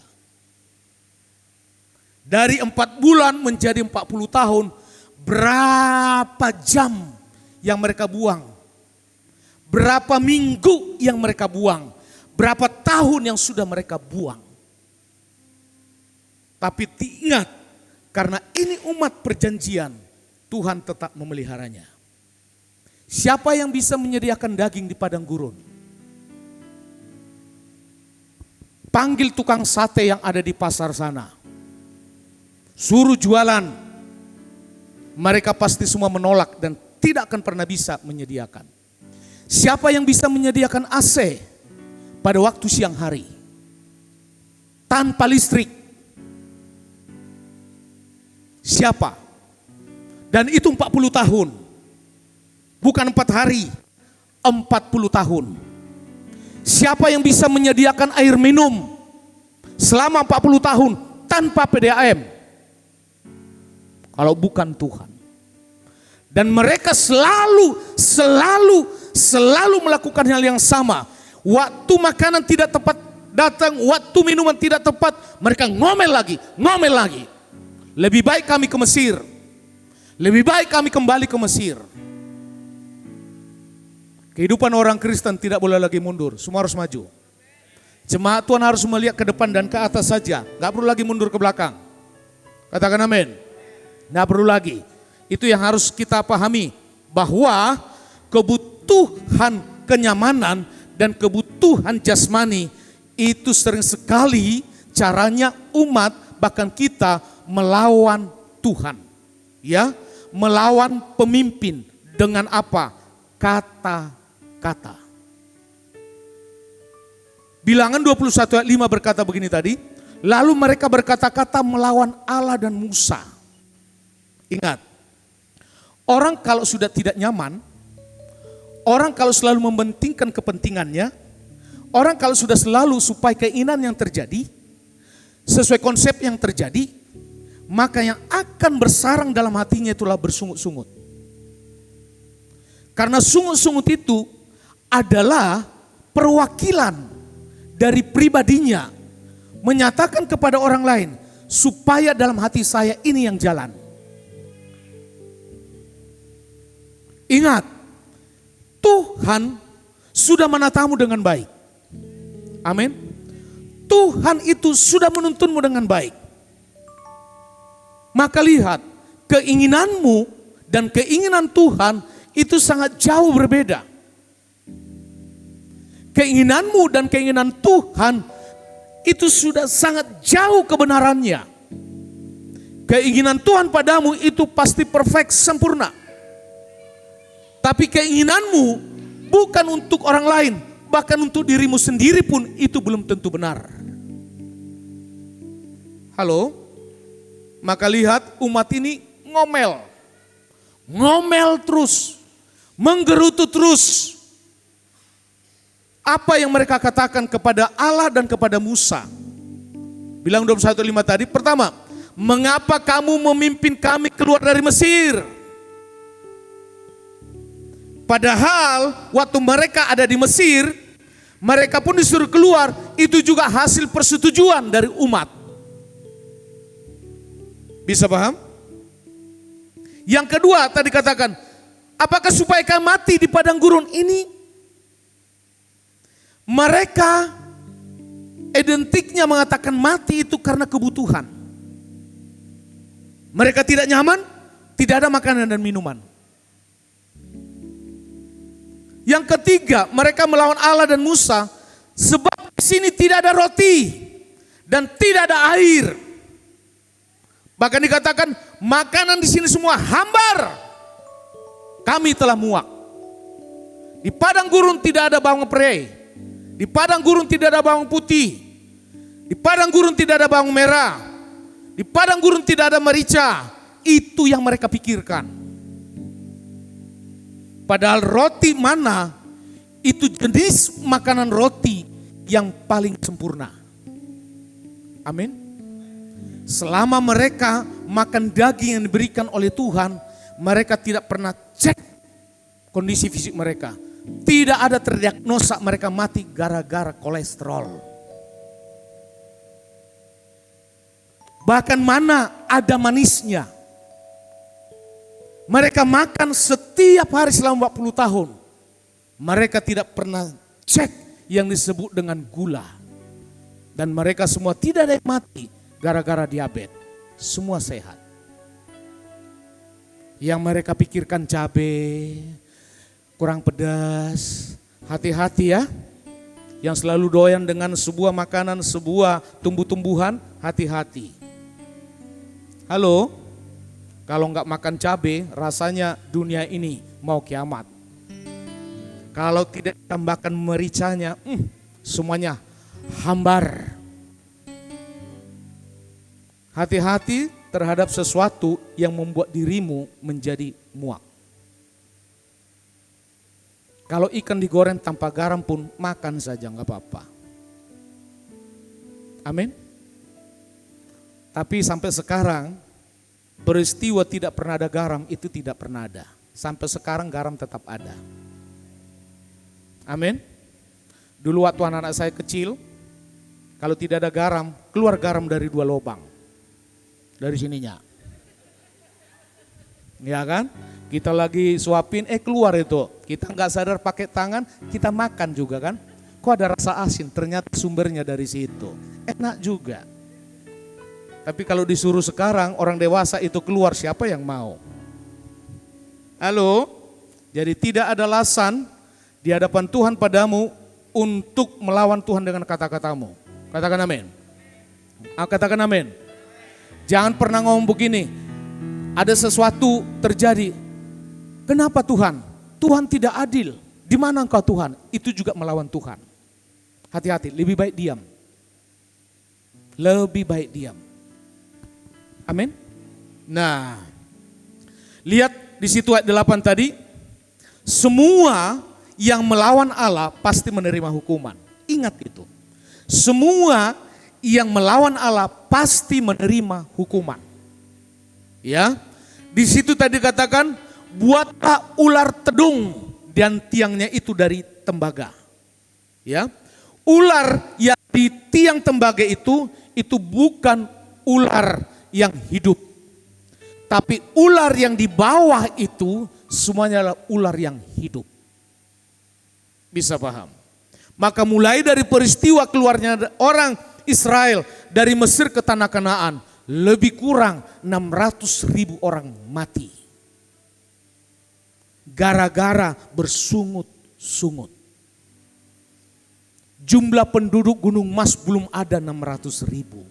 B: Dari 4 bulan menjadi 40 tahun, berapa jam yang mereka buang? Berapa minggu yang mereka buang? Berapa tahun yang sudah mereka buang? Tapi ingat, karena ini umat perjanjian, Tuhan tetap memeliharanya. Siapa yang bisa menyediakan daging di padang gurun? Panggil tukang sate yang ada di pasar sana. Suruh jualan. Mereka pasti semua menolak dan tidak akan pernah bisa menyediakan. Siapa yang bisa menyediakan AC pada waktu siang hari? Tanpa listrik. Siapa? Dan itu 40 tahun. Bukan 4 hari, 40 tahun. Siapa yang bisa menyediakan air minum selama 40 tahun tanpa PDAM? Kalau bukan Tuhan. Dan mereka selalu melakukan hal yang sama. Waktu makanan tidak tepat datang, waktu minuman tidak tepat, mereka ngomel lagi. Lebih baik kami ke Mesir. Lebih baik kami kembali ke Mesir. Kehidupan orang Kristen tidak boleh lagi mundur, semua harus maju. Jemaat Tuhan harus melihat ke depan dan ke atas saja, gak perlu lagi mundur ke belakang. Katakan amin. Gak perlu lagi. Itu yang harus kita pahami, bahwa kebutuhan kenyamanan dan kebutuhan jasmani itu sering sekali caranya umat bahkan kita melawan Tuhan. Ya, melawan pemimpin dengan apa? kata-kata. Bilangan 21 ayat 5 berkata begini tadi, lalu mereka berkata-kata melawan Allah dan Musa. Ingat, orang kalau sudah tidak nyaman, orang kalau selalu mementingkan kepentingannya, orang kalau sudah selalu supaya keinginan yang terjadi, sesuai konsep yang terjadi, maka yang akan bersarang dalam hatinya itulah bersungut-sungut. Karena sungut-sungut itu adalah perwakilan dari pribadinya menyatakan kepada orang lain supaya dalam hati saya ini yang jalan. Ingat, Tuhan sudah menatamu dengan baik. Amin. Tuhan itu sudah menuntunmu dengan baik. Maka lihat, keinginanmu dan keinginan Tuhan itu sangat jauh berbeda. Keinginanmu dan keinginan Tuhan itu sudah sangat jauh kebenarannya. Keinginan Tuhan padamu itu pasti perfect, sempurna. Tapi keinginanmu bukan untuk orang lain, bahkan untuk dirimu sendiri pun itu belum tentu benar. Halo? Maka lihat umat ini ngomel. Ngomel terus. Menggerutu terus. Apa yang mereka katakan kepada Allah dan kepada Musa. Bilang 21:5 tadi, pertama, mengapa kamu memimpin kami keluar dari Mesir? Padahal waktu mereka ada di Mesir, mereka pun disuruh keluar, itu juga hasil persetujuan dari umat. Bisa paham? Yang kedua tadi katakan, apakah supaya kami mati di padang gurun ini? Mereka identiknya mengatakan mati itu karena kebutuhan. Mereka tidak nyaman, tidak ada makanan dan minuman. Yang ketiga, mereka melawan Allah dan Musa sebab di sini tidak ada roti dan tidak ada air. Bahkan dikatakan makanan di sini semua hambar. Kami telah muak. Di padang gurun tidak ada bawang prei. Di padang gurun tidak ada bawang putih. Di padang gurun tidak ada bawang merah. Di padang gurun tidak ada merica. Itu yang mereka pikirkan. Padahal roti mana itu jenis makanan roti yang paling sempurna. Amin. Selama mereka makan daging yang diberikan oleh Tuhan, mereka tidak pernah cek kondisi fisik mereka. Tidak ada terdiagnosa mereka mati gara-gara kolesterol. Bahkan mana ada manisnya. Mereka makan setiap hari selama 40 tahun. Mereka tidak pernah cek yang disebut dengan gula. Dan mereka semua tidak ada yang mati gara-gara diabetes. Semua sehat. Yang mereka pikirkan cabai, kurang pedas. Hati-hati ya. Yang selalu doyan dengan sebuah makanan, sebuah tumbuh-tumbuhan, hati-hati. Halo? Kalau nggak makan cabai, rasanya dunia ini mau kiamat. Kalau tidak tambahkan mericanya, semuanya hambar. Hati-hati terhadap sesuatu yang membuat dirimu menjadi muak. Kalau ikan digoreng tanpa garam pun makan saja nggak apa-apa. Amin. Tapi sampai sekarang peristiwa tidak pernah ada garam itu tidak pernah ada. Sampai sekarang garam tetap ada. Amin. Dulu waktu anak-anak saya kecil, kalau tidak ada garam, keluar garam dari 2 lubang. Dari sininya. Ya kan? Kita lagi suapin, keluar itu. Kita nggak sadar pakai tangan, kita makan juga kan. Kok ada rasa asin, ternyata sumbernya dari situ. Enak juga. Tapi kalau disuruh sekarang, orang dewasa itu keluar, siapa yang mau? Halo? Jadi tidak ada alasan di hadapan Tuhan padamu untuk melawan Tuhan dengan kata-katamu. Katakan amin. Katakan amin. Jangan pernah ngomong begini, ada sesuatu terjadi. Kenapa Tuhan? Tuhan tidak adil. Di mana engkau Tuhan? Itu juga melawan Tuhan. Hati-hati, lebih baik diam. Lebih baik diam. Amin. Nah, lihat di situ ayat 8 tadi. Semua yang melawan Allah pasti menerima hukuman. Ingat itu. Semua yang melawan Allah pasti menerima hukuman. Ya. Di situ tadi katakan, buatlah ular tedung dan tiangnya itu dari tembaga. Ya. Ular yang di tiang tembaga itu bukan ular yang hidup. Tapi ular yang di bawah itu semuanya adalah ular yang hidup. Bisa paham? Maka mulai dari peristiwa keluarnya orang Israel dari Mesir ke tanah Kanaan, lebih kurang 600.000 orang mati. Gara-gara bersungut-sungut. Jumlah penduduk Gunung Mas belum ada 600.000.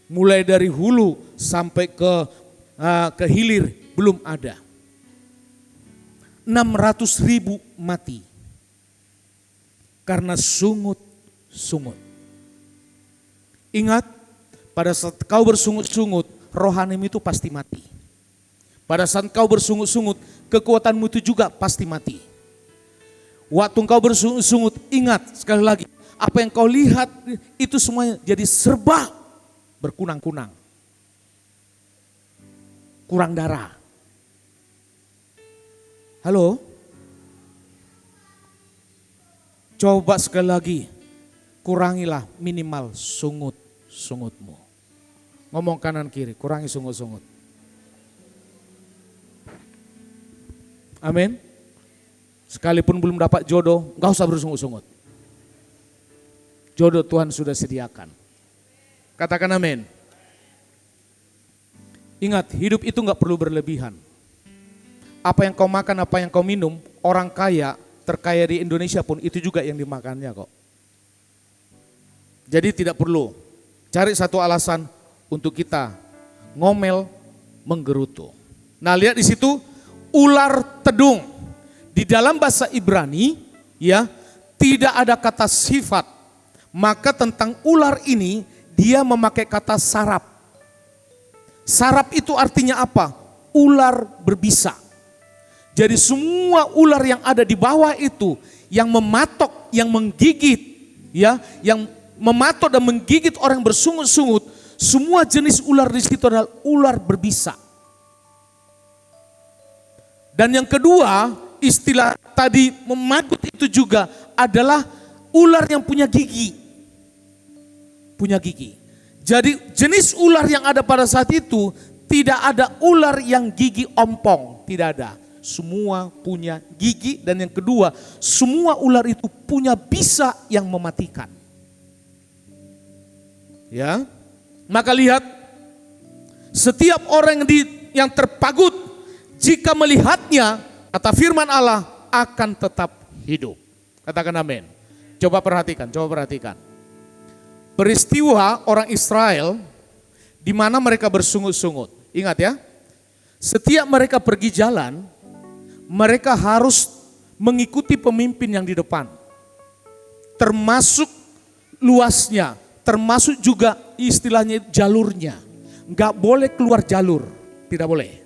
B: Mulai dari hulu sampai ke hilir belum ada. 600.000 mati. Karena sungut-sungut. Ingat, pada saat kau bersungut-sungut, rohanimu itu pasti mati. Pada saat kau bersungut-sungut, kekuatanmu itu juga pasti mati. Waktu kau bersungut-sungut, ingat sekali lagi, apa yang kau lihat itu semuanya jadi serba berkunang-kunang. Kurang darah. Halo? Coba sekali lagi, kurangilah minimal sungut-sungutmu. Ngomong kanan kiri, kurangi sungut-sungut. Amin. Sekalipun belum dapat jodoh, gak usah bersungut-sungut. Jodoh Tuhan sudah sediakan. Katakan amin. Ingat, hidup itu gak perlu berlebihan. Apa yang kau makan, apa yang kau minum, orang kaya, terkaya di Indonesia pun itu juga yang dimakannya kok. Jadi tidak perlu cari satu alasan untuk kita ngomel, menggerutu. Nah, lihat di situ ular tedung. Di dalam bahasa Ibrani ya, tidak ada kata sifat. Maka tentang ular ini dia memakai kata sarap. Sarap itu artinya apa? Ular berbisa. Jadi semua ular yang ada di bawah itu yang mematok, yang menggigit, ya, yang mematok dan menggigit orang bersungut-sungut, semua jenis ular di situ adalah ular berbisa. Dan yang kedua, istilah tadi memagut itu juga adalah ular yang punya gigi. Punya gigi. Jadi jenis ular yang ada pada saat itu tidak ada ular yang gigi ompong, tidak ada. Semua punya gigi dan yang kedua, semua ular itu punya bisa yang mematikan. Ya. Maka lihat, setiap orang yang terpagut jika melihatnya, kata firman Allah, akan tetap hidup. Katakan amin. Coba perhatikan. Peristiwa orang Israel di mana mereka bersungut-sungut. Ingat ya, setiap mereka pergi jalan, mereka harus mengikuti pemimpin yang di depan. Termasuk luasnya, termasuk juga istilahnya jalurnya. Enggak boleh keluar jalur, tidak boleh.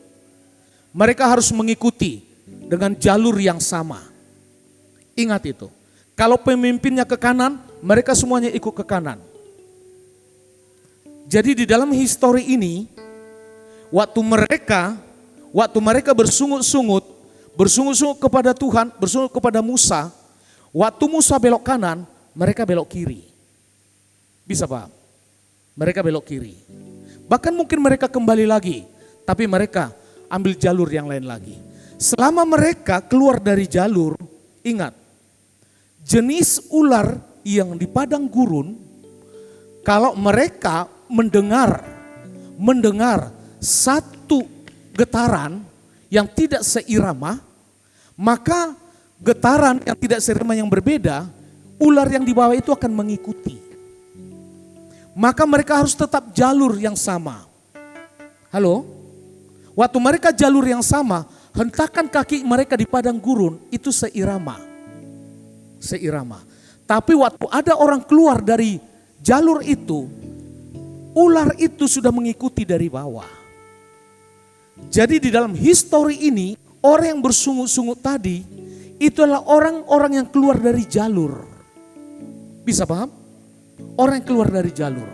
B: Mereka harus mengikuti dengan jalur yang sama. Ingat itu. Kalau pemimpinnya ke kanan, mereka semuanya ikut ke kanan. Jadi di dalam histori ini, waktu mereka bersungut-sungut kepada Tuhan, bersungut kepada Musa, waktu Musa belok kanan, mereka belok kiri. Bisa paham? Mereka belok kiri. Bahkan mungkin mereka kembali lagi, tapi mereka ambil jalur yang lain lagi. Selama mereka keluar dari jalur, ingat, jenis ular yang di padang gurun, kalau mereka mendengar satu getaran yang tidak seirama, maka getaran yang tidak seirama yang berbeda, ular yang di bawah itu akan mengikuti. Maka mereka harus tetap jalur yang sama. Halo? Waktu mereka jalur yang sama, hentakan kaki mereka di padang gurun itu seirama. Seirama. Tapi waktu ada orang keluar dari jalur itu, ular itu sudah mengikuti dari bawah. Jadi di dalam histori ini, orang yang bersungut-sungut tadi, itu adalah orang-orang yang keluar dari jalur. Bisa paham? Orang yang keluar dari jalur.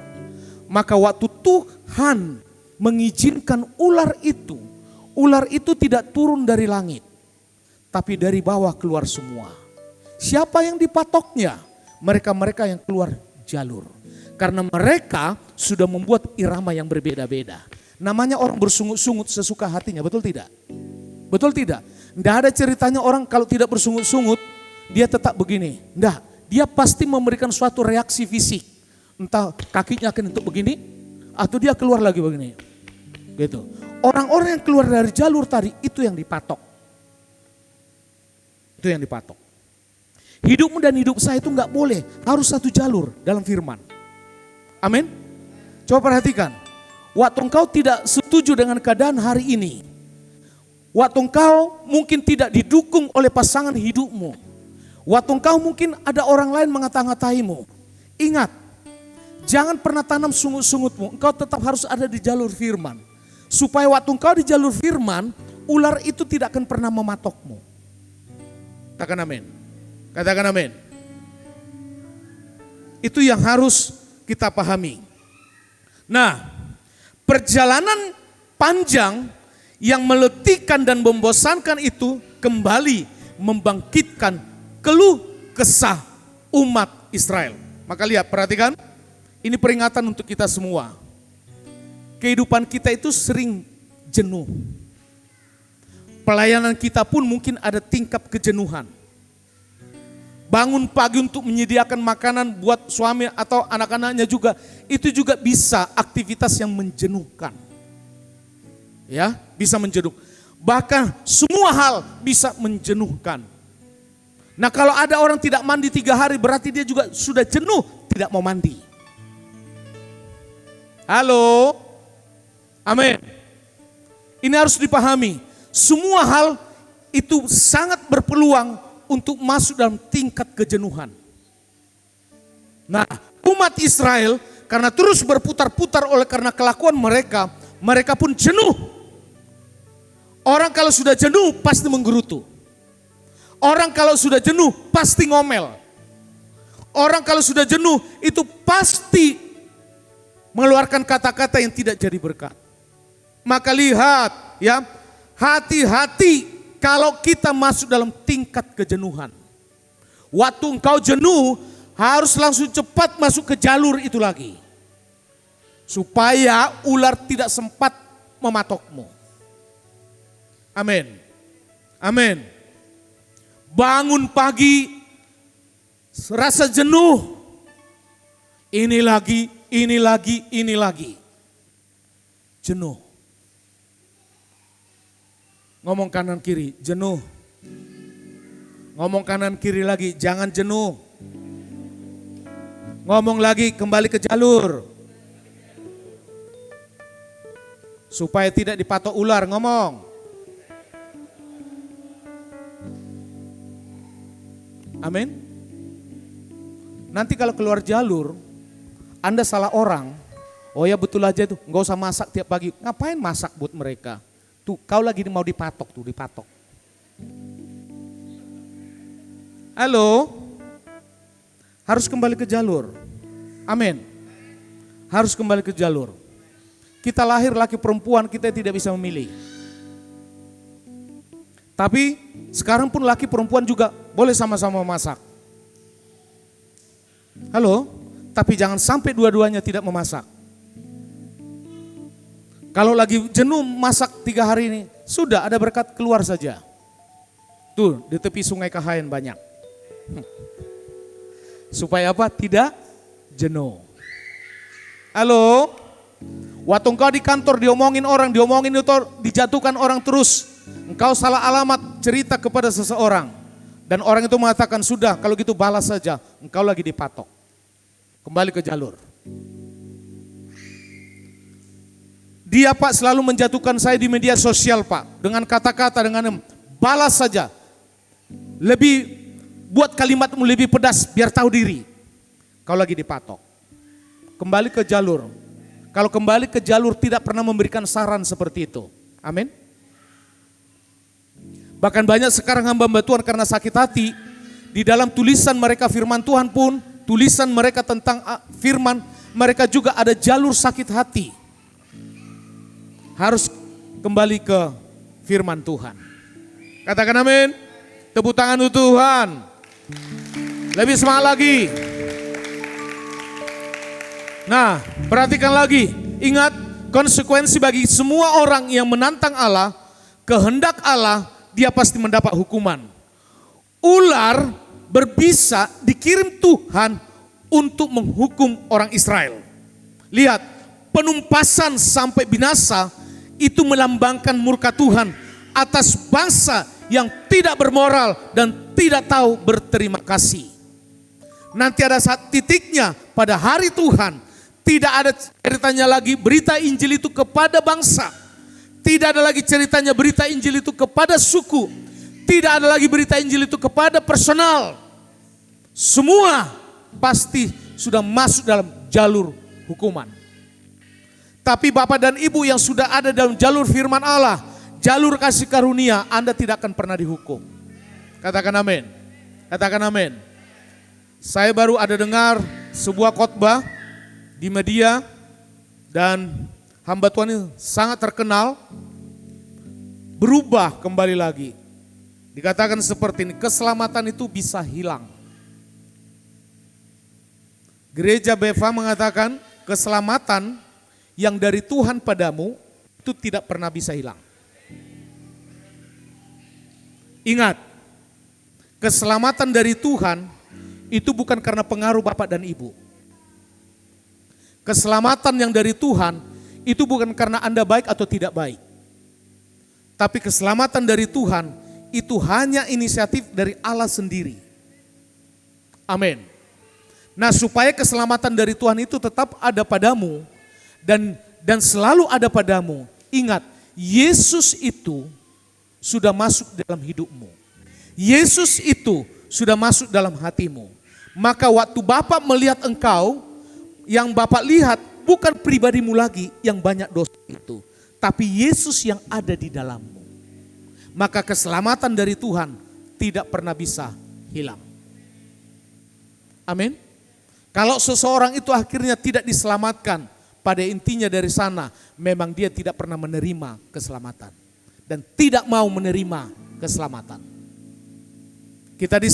B: Maka waktu Tuhan mengizinkan ular itu tidak turun dari langit, tapi dari bawah keluar semua. Siapa yang dipatoknya? Mereka-mereka yang keluar jalur. Karena mereka sudah membuat irama yang berbeda-beda. Namanya orang bersungut-sungut sesuka hatinya, betul tidak? Betul tidak? Tidak ada ceritanya orang kalau tidak bersungut-sungut, dia tetap begini. Tidak, dia pasti memberikan suatu reaksi fisik. Entah kakinya akan untuk begini, atau dia keluar lagi begini. Gitu. Orang-orang yang keluar dari jalur tadi, itu yang dipatok. Itu yang dipatok. Hidupmu dan hidup saya itu enggak boleh, harus satu jalur dalam firman. Amin. Coba perhatikan. Waktu engkau tidak setuju dengan keadaan hari ini. Waktu engkau mungkin tidak didukung oleh pasangan hidupmu. Waktu engkau mungkin ada orang lain mengata-ngataimu. Ingat, jangan pernah tanam sungut-sungutmu. Engkau tetap harus ada di jalur firman. Supaya waktu engkau di jalur firman, ular itu tidak akan pernah mematokmu. Katakan amin. Katakan amin. Itu yang harus kita pahami. Nah, perjalanan panjang yang meletihkan dan membosankan itu kembali membangkitkan keluh kesah umat Israel. Maka lihat, perhatikan, ini peringatan untuk kita semua. Kehidupan kita itu sering jenuh. Pelayanan kita pun mungkin ada tingkat kejenuhan. Bangun pagi untuk menyediakan makanan buat suami atau anak-anaknya juga, itu juga bisa aktivitas yang menjenuhkan. Ya, bisa menjenuh. Bahkan semua hal bisa menjenuhkan. Nah, kalau ada orang tidak mandi 3 hari berarti dia juga sudah jenuh, tidak mau mandi. Halo? Amin. Ini harus dipahami. Semua hal itu sangat berpeluang untuk masuk dalam tingkat kejenuhan. Nah, umat Israel karena terus berputar-putar oleh karena kelakuan mereka, mereka pun jenuh. Orang kalau sudah jenuh pasti menggerutu. Orang kalau sudah jenuh pasti ngomel. Orang kalau sudah jenuh itu pasti mengeluarkan kata-kata yang tidak jadi berkat. Maka lihat ya, hati-hati kalau kita masuk dalam tingkat kejenuhan. Waktu engkau jenuh harus langsung cepat masuk ke jalur itu lagi. Supaya ular tidak sempat mematokmu. Amin. Amin. Bangun pagi rasa jenuh. Ini lagi, ini lagi, ini lagi. Jenuh. Ngomong kanan kiri, jenuh. Ngomong kanan kiri lagi, jangan jenuh. Ngomong lagi, kembali ke jalur. Supaya tidak dipatok ular, ngomong. Amin. Nanti kalau keluar jalur, Anda salah orang. Oh ya betul aja tuh, nggak usah masak tiap pagi. Ngapain masak buat mereka? Tuh, kau lagi mau dipatok tuh, dipatok. Halo? Harus kembali ke jalur. Amin. Harus kembali ke jalur. Kita lahir laki perempuan, kita tidak bisa memilih. Tapi sekarang pun laki perempuan juga boleh sama-sama masak. Halo? Tapi jangan sampai dua-duanya tidak memasak. Kalau lagi jenuh masak 3 hari ini, sudah ada berkat keluar saja. Tuh di tepi sungai Kahayan banyak. Supaya apa? Tidak jenuh. Halo? Waktu engkau di kantor diomongin orang, diomongin itu, dijatuhkan orang terus. Engkau salah alamat cerita kepada seseorang. Dan orang itu mengatakan, sudah kalau gitu balas saja. Engkau lagi dipatok. Kembali ke jalur. Dia Pak selalu menjatuhkan saya di media sosial Pak. Dengan kata-kata, dengan balas saja. Lebih, buat kalimatmu lebih pedas biar tahu diri. Kau lagi dipatok. Kembali ke jalur. Kalau kembali ke jalur tidak pernah memberikan saran seperti itu. Amin. Bahkan banyak sekarang hamba-hamba Tuhan karena sakit hati. Di dalam tulisan mereka firman Tuhan pun, tulisan mereka tentang firman, mereka juga ada jalur sakit hati. Harus kembali ke firman Tuhan. Katakan amin. Tepuk tangan untuk Tuhan. Lebih semangat lagi. Nah, perhatikan lagi. Ingat, konsekuensi bagi semua orang yang menantang Allah, kehendak Allah, dia pasti mendapat hukuman. Ular berbisa dikirim Tuhan untuk menghukum orang Israel. Lihat, penumpasan sampai binasa itu melambangkan murka Tuhan atas bangsa yang tidak bermoral dan tidak tahu berterima kasih. Nanti ada saat titiknya pada hari Tuhan, tidak ada ceritanya lagi berita Injil itu kepada bangsa. Tidak ada lagi ceritanya berita Injil itu kepada suku. Tidak ada lagi berita Injil itu kepada personal. Semua pasti sudah masuk dalam jalur hukuman. Tapi Bapak dan Ibu yang sudah ada dalam jalur firman Allah, jalur kasih karunia, Anda tidak akan pernah dihukum. Katakan amin. Katakan amin. Saya baru ada dengar sebuah khotbah di media dan hamba Tuhan ini sangat terkenal, berubah kembali lagi. Dikatakan seperti ini, keselamatan itu bisa hilang. Gereja Beva mengatakan keselamatan yang dari Tuhan padamu itu tidak pernah bisa hilang. Ingat, keselamatan dari Tuhan itu bukan karena pengaruh Bapak dan Ibu. Keselamatan yang dari Tuhan itu bukan karena Anda baik atau tidak baik. Tapi keselamatan dari Tuhan itu hanya inisiatif dari Allah sendiri. Amin. Nah, supaya keselamatan dari Tuhan itu tetap ada padamu dan selalu ada padamu. Ingat, Yesus itu sudah masuk dalam hidupmu. Yesus itu sudah masuk dalam hatimu. Maka waktu Bapak melihat engkau, yang Bapak lihat bukan pribadimu lagi yang banyak dosa itu, tapi Yesus yang ada di dalammu. Maka keselamatan dari Tuhan tidak pernah bisa hilang. Amin. Kalau seseorang itu akhirnya tidak diselamatkan, pada intinya dari sana memang dia tidak pernah menerima keselamatan dan tidak mau menerima keselamatan. Kita di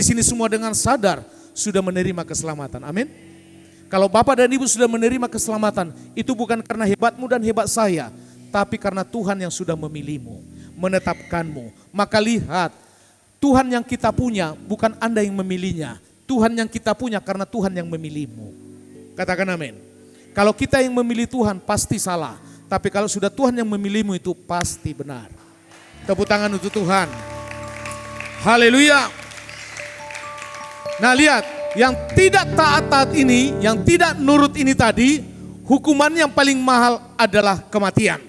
B: sini semua dengan sadar sudah menerima keselamatan. Amin. Kalau Bapak dan Ibu sudah menerima keselamatan, itu bukan karena hebatmu dan hebat saya, tapi karena Tuhan yang sudah memilihmu, menetapkanmu. Maka lihat, Tuhan yang kita punya bukan Anda yang memilihnya. Tuhan yang kita punya karena Tuhan yang memilihmu. Katakan amin. Kalau kita yang memilih Tuhan pasti salah. Tapi kalau sudah Tuhan yang memilihmu itu pasti benar. Tepuk tangan untuk Tuhan. Haleluya. Nah lihat, yang tidak taat ini, yang tidak nurut ini tadi, hukuman yang paling mahal adalah kematian.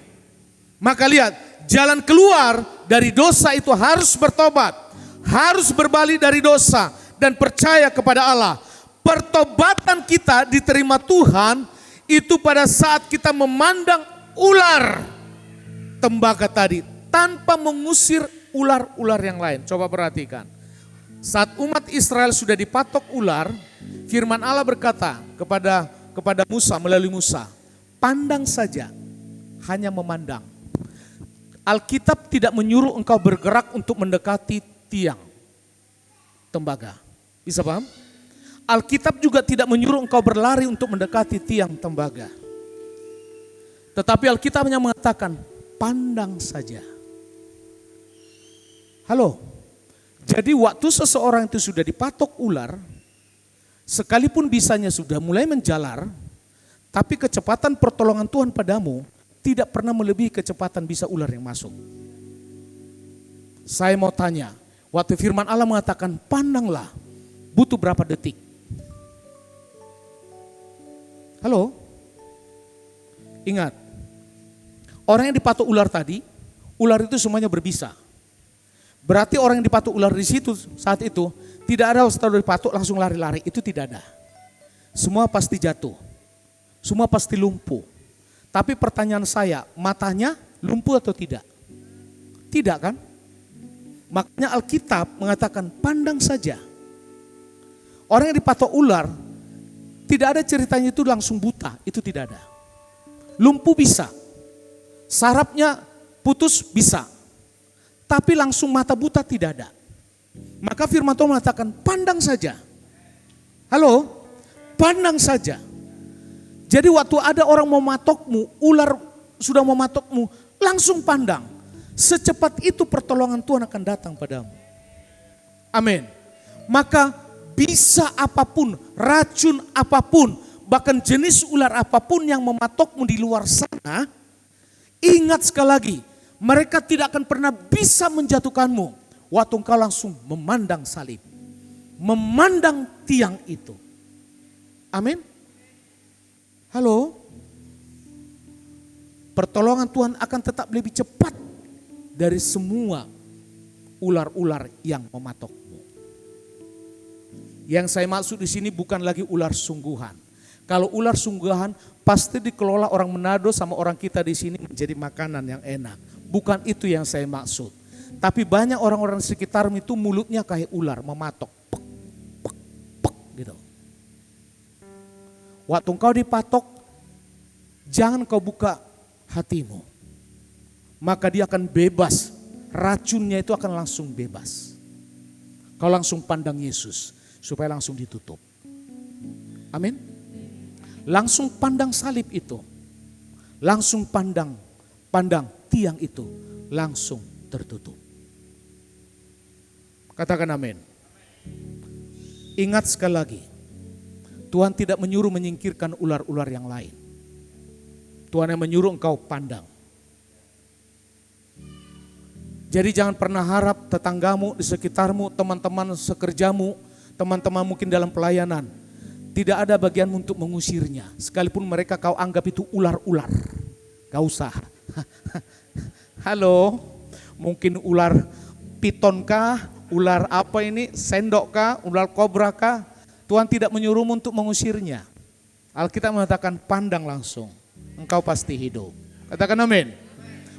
B: Maka lihat, jalan keluar dari dosa itu harus bertobat. Harus berbalik dari dosa dan percaya kepada Allah. Pertobatan kita diterima Tuhan itu pada saat kita memandang ular tembaga tadi tanpa mengusir ular-ular yang lain. Coba perhatikan. Saat umat Israel sudah dipatok ular, firman Allah berkata kepada Musa melalui Musa, pandang saja, hanya memandang. Alkitab tidak menyuruh engkau bergerak untuk mendekati tiang tembaga. Bisa paham? Alkitab juga tidak menyuruh engkau berlari untuk mendekati tiang tembaga. Tetapi Alkitab hanya mengatakan, pandang saja. Halo, jadi waktu seseorang itu sudah dipatok ular, sekalipun bisanya sudah mulai menjalar, tapi kecepatan pertolongan Tuhan padamu tidak pernah melebihi kecepatan bisa ular yang masuk. Saya mau tanya, waktu firman Allah mengatakan pandanglah, butuh berapa detik? Halo? Ingat, Orang yang dipatok ular tadi, ular itu semuanya berbisa. Berarti orang yang dipatok ular di situ saat itu, tidak ada setelah dipatok langsung lari-lari, itu tidak ada. Semua pasti jatuh, semua pasti lumpuh. Tapi pertanyaan saya, matanya lumpuh atau tidak? Tidak kan? Makanya Alkitab mengatakan pandang saja. Orang yang dipatok ular, tidak ada ceritanya itu langsung buta, itu tidak ada. Lumpuh bisa, sarafnya putus bisa, tapi langsung mata buta tidak ada. Maka firman Tuhan mengatakan pandang saja. Halo, pandang saja. Jadi waktu ada orang mau matokmu, ular sudah mau matokmu, langsung pandang. Secepat itu pertolongan Tuhan akan datang padamu. Amin. Maka bisa apapun, racun apapun, bahkan jenis ular apapun yang mematokmu di luar sana, ingat sekali lagi, mereka tidak akan pernah bisa menjatuhkanmu waktu engkau langsung memandang salib, memandang tiang itu. Amin. Halo. Pertolongan Tuhan akan tetap lebih cepat dari semua ular-ular yang mematokmu. Yang saya maksud di sini bukan lagi ular sungguhan. Kalau ular sungguhan pasti dikelola orang Manado sama orang kita di sini menjadi makanan yang enak. Bukan itu yang saya maksud. Tapi banyak orang-orang di sekitarmu itu mulutnya kayak ular mematok. Pek, pek, pek, gitu. Waktu engkau dipatok, jangan kau buka hatimu. Maka dia akan bebas. Racunnya itu akan langsung bebas. Kau langsung pandang Yesus supaya langsung ditutup. Amin. Langsung pandang salib itu. Langsung pandang tiang itu. Langsung tertutup. Katakan amin. Ingat sekali lagi. Tuhan tidak menyuruh menyingkirkan ular-ular yang lain. Tuhan yang menyuruh engkau pandang. Jadi jangan pernah harap tetanggamu di sekitarmu, teman-teman sekerjamu, teman-teman mungkin dalam pelayanan. Tidak ada bagian untuk mengusirnya. Sekalipun mereka kau anggap itu ular-ular. Gak usah. Halo, mungkin ular piton kah, ular apa ini, sendok kah, ular kobra kah. Tuhan tidak menyuruhmu untuk mengusirnya. Alkitab mengatakan pandang langsung. Engkau pasti hidup. Katakan amin.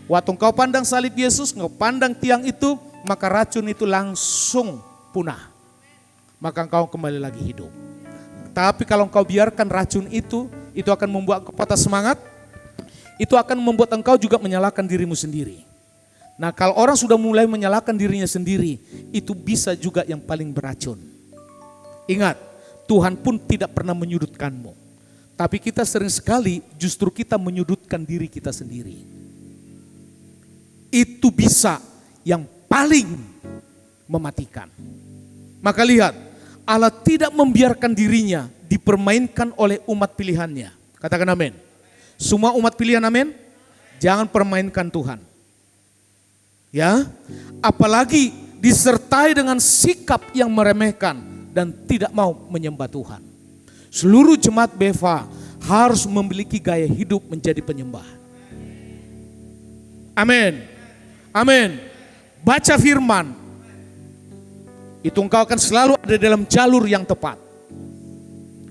B: Waktu engkau pandang salib Yesus, engkau pandang tiang itu, maka racun itu langsung punah. Maka engkau kembali lagi hidup. Tapi kalau engkau biarkan racun itu akan membuat engkau patah semangat, itu akan membuat engkau juga menyalahkan dirimu sendiri. Nah kalau orang sudah mulai menyalahkan dirinya sendiri, itu bisa juga yang paling beracun. Ingat, Tuhan pun tidak pernah menyudutkanmu. Tapi kita sering sekali justru kita menyudutkan diri kita sendiri. Itu bisa yang paling mematikan. Maka lihat, Allah tidak membiarkan dirinya dipermainkan oleh umat pilihannya. Katakan amin. Semua umat pilihan amin. Jangan permainkan Tuhan. Ya, apalagi disertai dengan sikap yang meremehkan dan tidak mau menyembah Tuhan. Seluruh jemaat Beva harus memiliki gaya hidup menjadi penyembah. Amin. Amin. Baca firman. Itu engkau akan selalu ada dalam jalur yang tepat.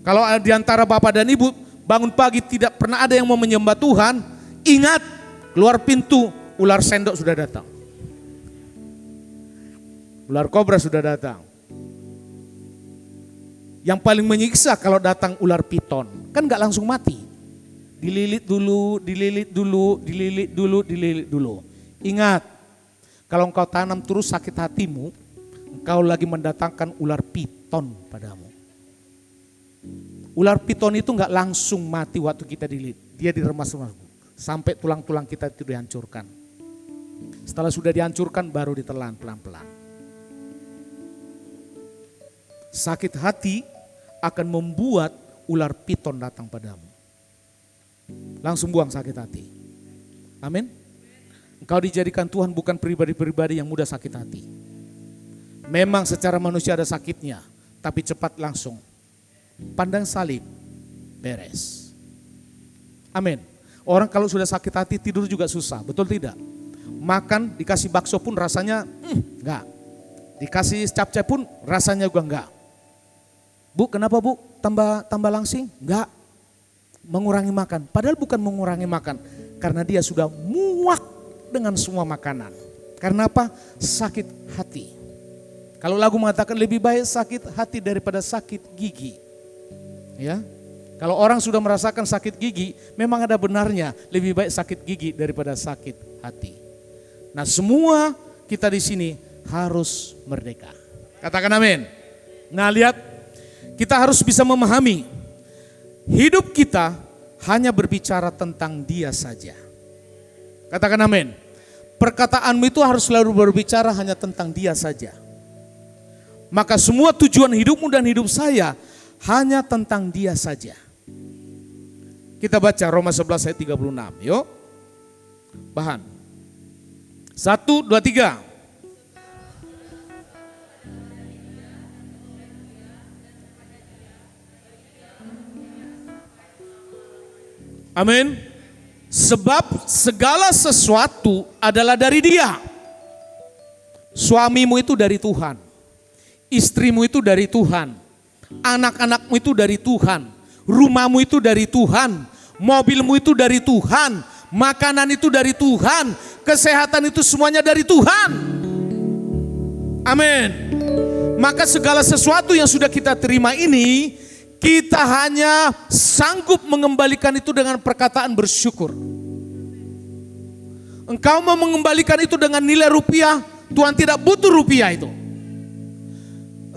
B: Kalau di antara bapak dan ibu bangun pagi tidak pernah ada yang mau menyembah Tuhan, ingat, keluar pintu ular sendok sudah datang. Ular kobra sudah datang. Yang paling menyiksa kalau datang ular piton, kan gak langsung mati. Dililit dulu, dililit dulu, dililit dulu, dililit dulu. Ingat, kalau engkau tanam terus sakit hatimu, engkau lagi mendatangkan ular piton padamu. Ular piton itu gak langsung mati waktu kita dililit. Dia diremas-remas sampai tulang-tulang kita itu dihancurkan. Setelah sudah dihancurkan baru ditelan pelan-pelan. Sakit hati akan membuat ular piton datang padamu. Langsung buang sakit hati. Amin. Engkau dijadikan Tuhan bukan pribadi-pribadi yang mudah sakit hati. Memang secara manusia ada sakitnya, tapi cepat langsung. Pandang salib, beres. Amin. Orang kalau sudah sakit hati tidur juga susah, betul tidak? Makan dikasih bakso pun rasanya enggak. Dikasih capcay pun rasanya juga enggak. Bu, kenapa Bu? Tambah langsing? Enggak. Mengurangi makan. Padahal bukan mengurangi makan. Karena dia sudah muak dengan semua makanan. Karena apa? Sakit hati. Kalau lagu mengatakan lebih baik sakit hati daripada sakit gigi. Ya. Kalau orang sudah merasakan sakit gigi, memang ada benarnya lebih baik sakit gigi daripada sakit hati. Nah, semua kita di sini harus merdeka. Katakan amin. Nah, lihat, kita harus bisa memahami hidup kita hanya berbicara tentang Dia saja. Katakan amin. Perkataanmu itu harus selalu berbicara hanya tentang Dia saja. Maka semua tujuan hidupmu dan hidup saya hanya tentang Dia saja. Kita baca Roma 11 ayat 36. Yuk. Bahan. 1, 2, 3. Amin. Sebab segala sesuatu adalah dari Dia. Suamimu itu dari Tuhan. Istrimu itu dari Tuhan. Anak-anakmu itu dari Tuhan. Rumahmu itu dari Tuhan. Mobilmu itu dari Tuhan. Makanan itu dari Tuhan. Kesehatan itu semuanya dari Tuhan. Amin. Maka segala sesuatu yang sudah kita terima ini, kita hanya sanggup mengembalikan itu dengan perkataan bersyukur. Engkau mau mengembalikan itu dengan nilai rupiah, Tuhan tidak butuh rupiah itu.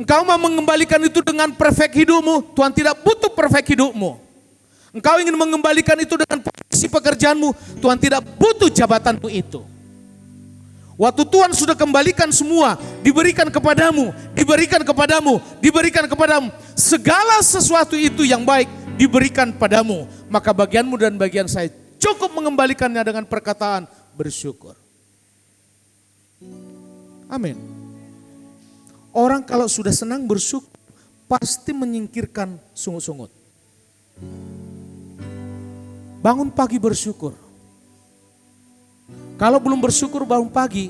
B: Engkau mau mengembalikan itu dengan perfect hidupmu, Tuhan tidak butuh perfect hidupmu. Engkau ingin mengembalikan itu dengan posisi pekerjaanmu, Tuhan tidak butuh jabatanmu itu. Waktu Tuhan sudah kembalikan semua, diberikan kepadamu, diberikan kepadamu, diberikan kepadamu. Segala sesuatu itu yang baik diberikan padamu. Maka bagianmu dan bagian saya cukup mengembalikannya dengan perkataan bersyukur. Amin. Orang kalau sudah senang bersyukur, pasti menyingkirkan sungut-sungut. Bangun pagi bersyukur. Kalau belum bersyukur bangun pagi,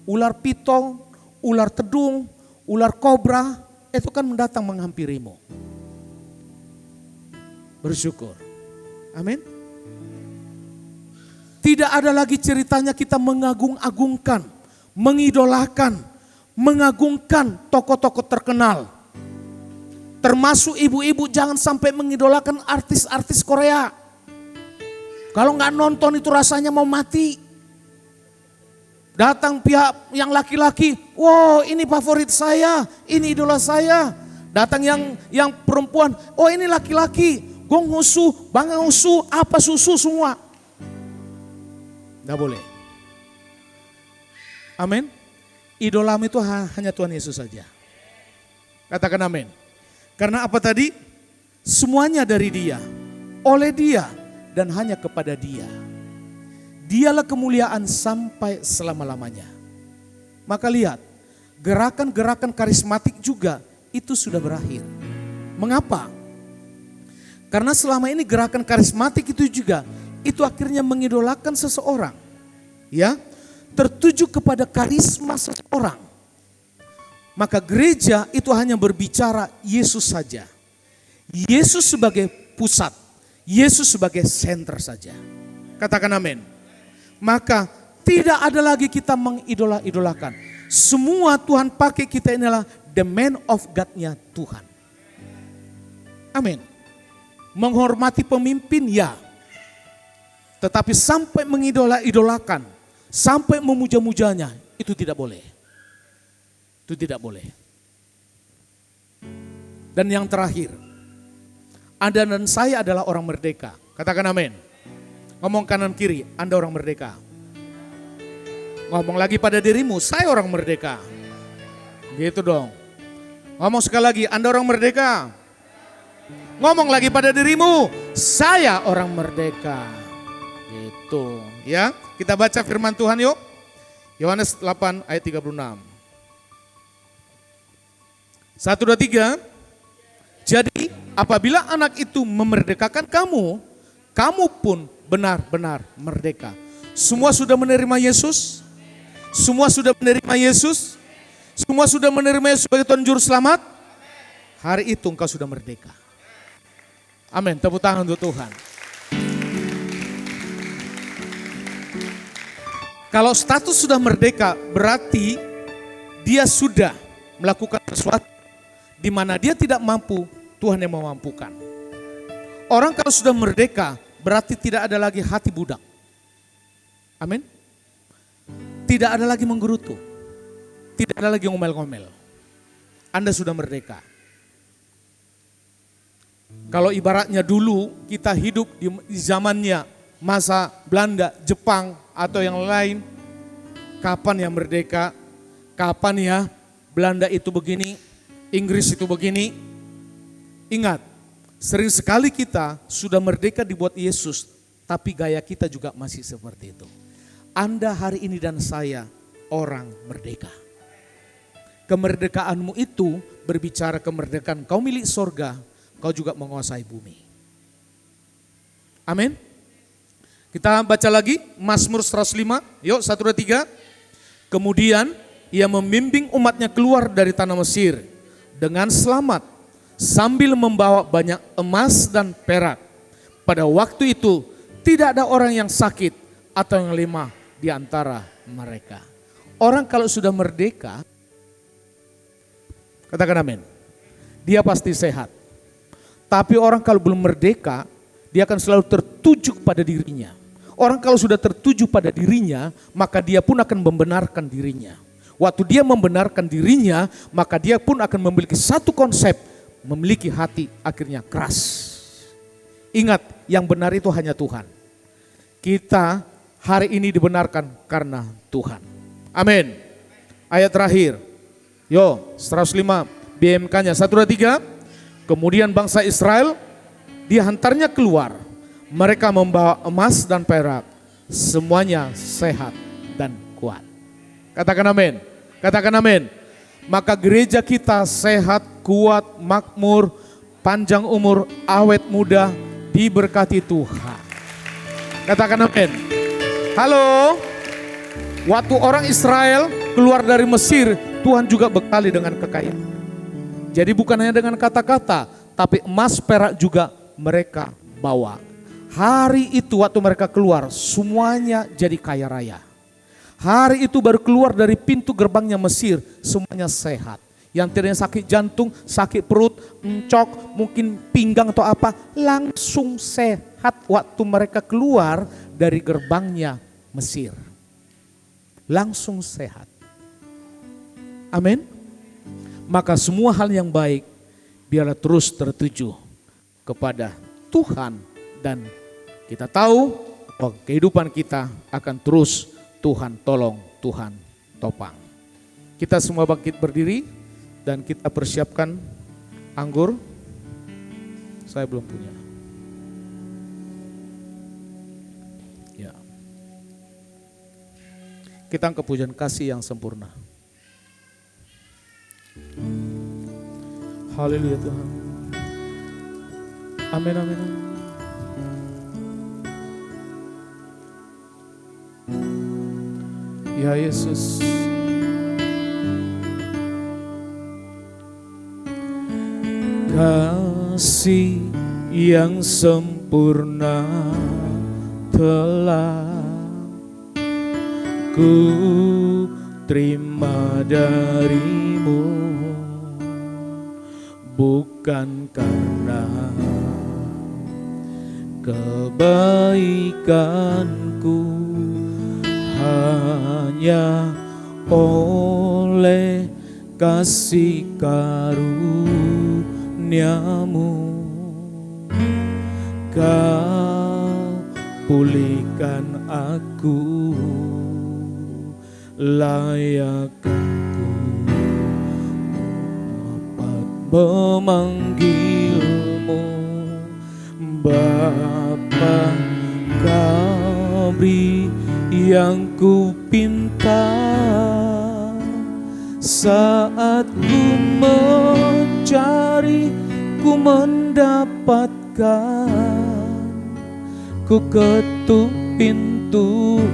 B: ular piton, ular tedung, ular kobra, itu kan mendatang menghampirimu. Bersyukur. Amin. Tidak ada lagi ceritanya kita mengagung-agungkan, mengidolakan, mengagungkan tokoh-tokoh terkenal. Termasuk ibu-ibu jangan sampai mengidolakan artis-artis Korea. Kalau nggak nonton itu rasanya mau mati. Datang pihak yang laki-laki, wow ini favorit saya, ini idola saya. Datang yang perempuan, oh ini laki-laki, gong husu, bangga husu, apa susu semua. Nggak boleh. Amin. Idolamu itu hanya Tuhan Yesus saja. Katakan amin. Karena apa tadi? Semuanya dari Dia, oleh Dia, dan hanya kepada Dia. Dialah kemuliaan sampai selama-lamanya. Maka lihat, gerakan-gerakan karismatik juga itu sudah berakhir. Mengapa? Karena selama ini gerakan karismatik itu juga, itu akhirnya mengidolakan seseorang. Ya, tertuju kepada karisma seseorang. Maka gereja itu hanya berbicara Yesus saja. Yesus sebagai pusat. Yesus sebagai senter saja. Katakan amin. Maka tidak ada lagi kita mengidola-idolakan. Semua Tuhan pakai kita inilah the man of God-nya Tuhan. Amin. Menghormati pemimpin ya. Tetapi sampai mengidola-idolakan, sampai memuja-mujanya, itu tidak boleh. Itu tidak boleh. Dan yang terakhir, Anda dan saya adalah orang merdeka. Katakan amin. Ngomong kanan kiri, Anda orang merdeka. Ngomong lagi pada dirimu, saya orang merdeka. Gitu dong. Ngomong sekali lagi, Anda orang merdeka. Ngomong lagi pada dirimu, saya orang merdeka. Gitu. Ya, kita baca firman Tuhan yuk. Yohanes 8 ayat 36. 1, 2, 3. Jadi apabila anak itu memerdekakan kamu, kamu pun benar-benar merdeka. Semua sudah menerima Yesus? Semua sudah menerima Yesus? Semua sudah menerima Yesus sebagai Tuhan Juru Selamat? Hari itu engkau sudah merdeka. Amin, tepuk tangan untuk Tuhan. Kalau status sudah merdeka, berarti dia sudah melakukan sesuatu di mana dia tidak mampu, Tuhan yang memampukan. Orang kalau sudah merdeka, berarti tidak ada lagi hati budak. Amin. Tidak ada lagi menggerutu. Tidak ada lagi ngomel-ngomel. Anda sudah merdeka. Kalau ibaratnya dulu kita hidup di zamannya masa Belanda, Jepang atau yang lain, kapan ya merdeka? Kapan ya Belanda itu begini, Inggris itu begini? Ingat, sering sekali kita sudah merdeka dibuat Yesus, tapi gaya kita juga masih seperti itu. Anda hari ini dan saya orang merdeka. Kemerdekaanmu itu berbicara kemerdekaan kau milik sorga, kau juga menguasai bumi. Amin. Kita baca lagi Mazmur 105, yuk 1, 2, 3. Kemudian ia membimbing umatnya keluar dari tanah Mesir dengan selamat sambil membawa banyak emas dan perak. Pada waktu itu tidak ada orang yang sakit atau yang lemah di antara mereka. Orang kalau sudah merdeka, katakan amin, dia pasti sehat. Tapi orang kalau belum merdeka, dia akan selalu tertuju pada dirinya. Orang kalau sudah tertuju pada dirinya, maka dia pun akan membenarkan dirinya. Waktu dia membenarkan dirinya, maka dia pun akan memiliki satu konsep, memiliki hati akhirnya keras. Ingat, yang benar itu hanya Tuhan. Kita hari ini dibenarkan karena Tuhan. Amin. Ayat terakhir. Yo, 105 BMK-nya 1, 2, 3. Kemudian bangsa Israel dihantarnya keluar. Mereka membawa emas dan perak. Semuanya sehat dan kuat. Katakan amin. Katakan amin. Maka gereja kita sehat, kuat, makmur, panjang umur, awet muda, diberkati Tuhan. Katakan amin. Halo. Waktu orang Israel keluar dari Mesir, Tuhan juga bekali dengan kekayaan. Jadi bukan hanya dengan kata-kata, tapi emas perak juga mereka bawa. Hari itu waktu mereka keluar, semuanya jadi kaya raya. Hari itu baru keluar dari pintu gerbangnya Mesir, semuanya sehat. Yang tadinya sakit jantung, sakit perut, encok, mungkin pinggang atau apa, langsung sehat waktu mereka keluar dari gerbangnya Mesir. Langsung sehat. Amin. Maka semua hal yang baik biarlah terus tertuju kepada Tuhan, dan kita tahu bahwa kehidupan kita akan terus Tuhan tolong, Tuhan topang. Kita semua bangkit berdiri dan kita persiapkan anggur. Saya belum punya. Ya. Kita angkat pujian kasih yang sempurna. Haleluya Tuhan. Amin, amin, amin. Ya Yesus. Kasih yang sempurna telah ku terima darimu, bukan karena kebaikanku, hanya oleh kasih karuniamu kau pulihkan aku, layak aku dapat memanggilmu Bapa. Kau beri yang ku pinta saat ku mencari, ku mendapatkan ku ketuk pintumu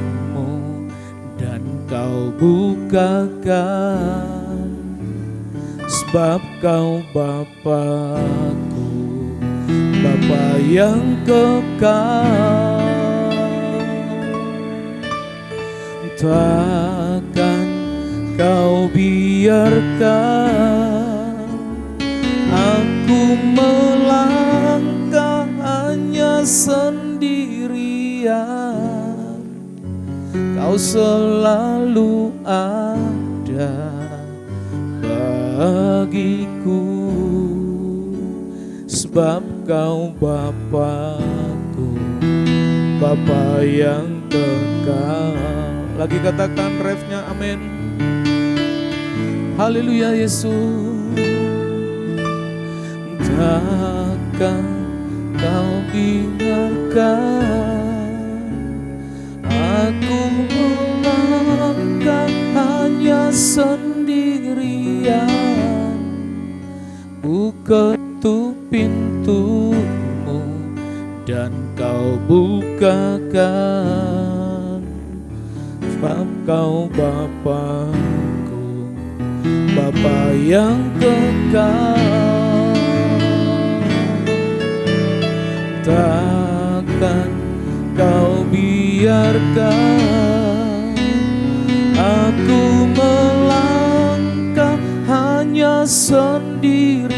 B: dan kau bukakan, sebab kau Bapa-Ku, Bapa yang kekal. Takkan kau biarkan aku melangkah hanya sendirian. Kau selalu ada bagiku, sebab kau Bapa-Ku, Bapa yang kekal. Lagi katakan refnya, amin. Haleluya Yesus. Takkan kau biarkan aku melangkah hanya sendirian. Ku ketuk pintumu dan kau bukakan, sebab kau Bapa-Ku, Bapa yang kekal. Takkan kau biarkan aku melangkah hanya sendirian.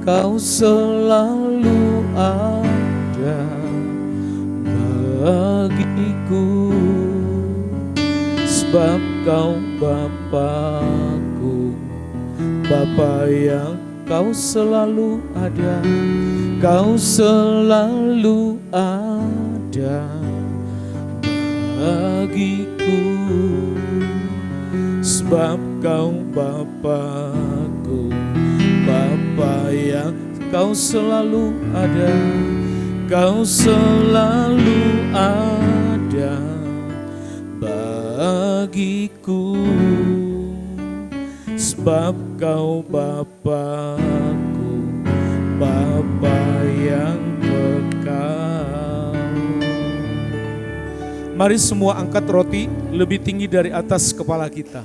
B: Kau selalu ada bagiku, sebab kau Bapa-Ku, Bapa yang kau selalu ada, kau selalu ada bagiku, sebab kau Bapa-Ku, Bapa yang kau selalu ada, kau selalu ada bagiku, sebab kau Bapa-Ku, Bapa yang kekal. Mari semua angkat roti lebih tinggi dari atas kepala kita.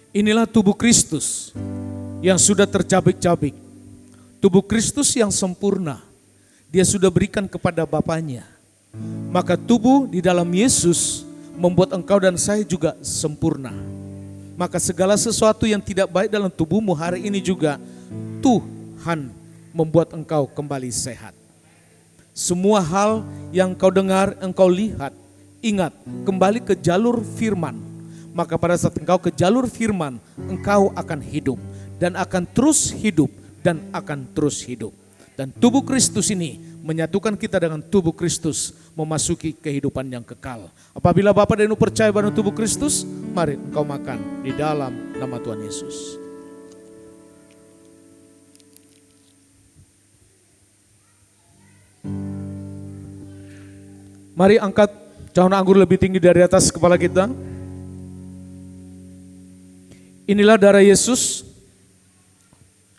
B: Inilah tubuh Kristus yang sudah tercabik-cabik. Tubuh Kristus yang sempurna, Dia sudah berikan kepada Bapanya. Maka tubuh di dalam Yesus membuat engkau dan saya juga sempurna. Maka segala sesuatu yang tidak baik dalam tubuhmu hari ini juga Tuhan membuat engkau kembali sehat. Semua hal yang kau dengar, engkau lihat, ingat, kembali ke jalur firman. Maka pada saat engkau ke jalur firman, engkau akan hidup dan akan terus hidup dan akan terus hidup. Dan tubuh Kristus ini menyatukan kita dengan tubuh Kristus memasuki kehidupan yang kekal. Apabila Bapak dan Ibu percaya pada tubuh Kristus, mari engkau makan di dalam nama Tuhan Yesus. Mari angkat daun anggur lebih tinggi dari atas kepala kita. Inilah darah Yesus.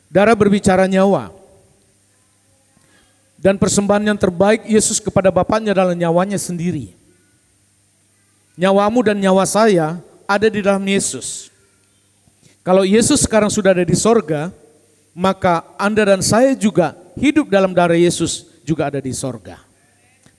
B: Darah berbicara nyawa. Dan persembahan yang terbaik Yesus kepada Bapaknya adalah nyawanya sendiri. Nyawamu dan nyawa saya ada di dalam Yesus. Kalau Yesus sekarang sudah ada di sorga, maka Anda dan saya juga hidup dalam darah Yesus juga ada di sorga.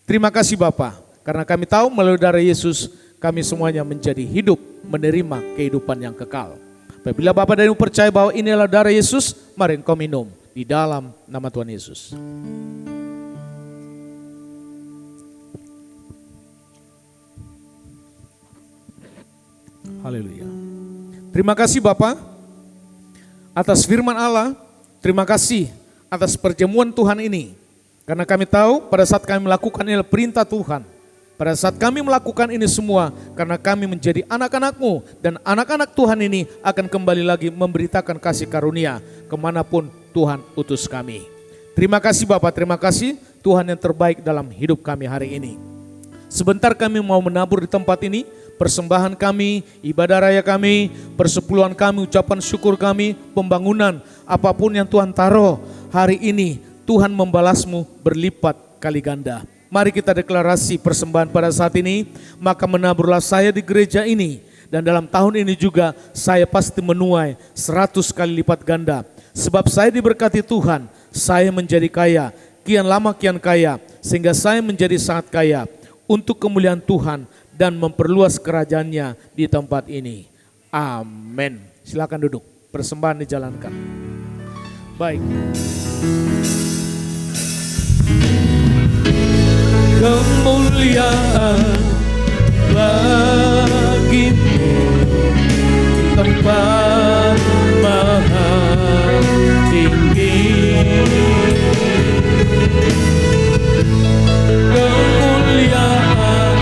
B: Terima kasih Bapa, karena kami tahu melalui darah Yesus kami semuanya menjadi hidup, menerima kehidupan yang kekal. Apabila Bapak dan Ibu percaya bahwa inilah darah Yesus, mari engkau minum di dalam nama Tuhan Yesus. Haleluya. Terima kasih Bapa atas firman Allah, terima kasih atas perjamuan Tuhan ini. Karena kami tahu pada saat kami melakukan ini perintah Tuhan. Pada saat kami melakukan ini semua karena kami menjadi anak-anak-Mu. Dan anak-anak Tuhan ini akan kembali lagi memberitakan kasih karunia kemanapun Tuhan utus kami. Terima kasih Bapak, terima kasih Tuhan yang terbaik dalam hidup kami hari ini. Sebentar kami mau menabur di tempat ini. Persembahan kami, ibadah raya kami, persepuluhan kami, ucapan syukur kami, pembangunan, apapun yang Tuhan taruh hari ini Tuhan membalasmu berlipat kali ganda. Mari kita deklarasi persembahan pada saat ini. Maka menaburlah saya di gereja ini, dan dalam tahun ini juga saya pasti menuai 100 kali lipat ganda. Sebab saya diberkati Tuhan, saya menjadi kaya, kian lama kian kaya, sehingga saya menjadi sangat kaya untuk kemuliaan Tuhan dan memperluas kerajaannya di tempat ini. Amin. Silakan duduk, persembahan dijalankan. Baik. Kemuliaan bagimu di tempat maha tinggi. Kemuliaan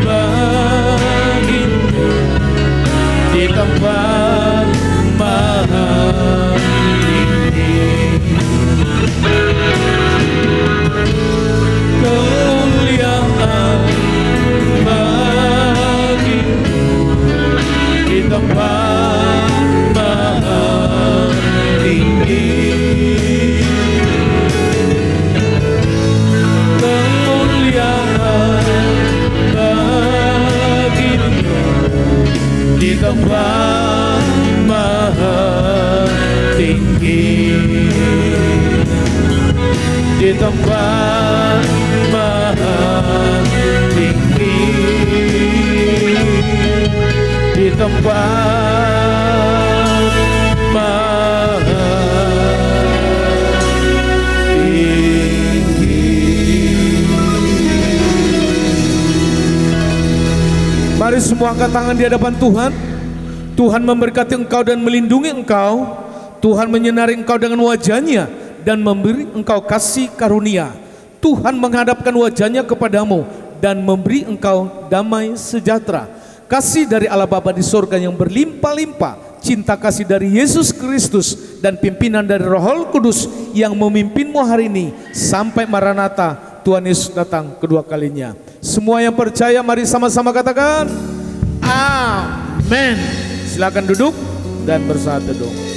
B: bagimu di tempat maha tinggi. Kemuliaan bagimu di tempat maha tinggi. Kemuliaan bagimu di tempat maha tinggi. Di tempat maha tinggi, di tempat maha tinggi. Mari semua angkat tangan di hadapan Tuhan. Tuhan memberkati engkau dan melindungi engkau. Tuhan menyinari engkau dengan wajah-Nya dan memberi engkau kasih karunia. Tuhan menghadapkan wajah-Nya kepadamu dan memberi engkau damai sejahtera. Kasih dari Allah Bapa di surga yang berlimpah-limpah, cinta kasih dari Yesus Kristus, dan pimpinan dari Roh Kudus yang memimpinmu hari ini sampai Maranatha, Tuhan Yesus datang kedua kalinya. Semua yang percaya mari sama-sama katakan amin. Silakan duduk dan bersaat teduh.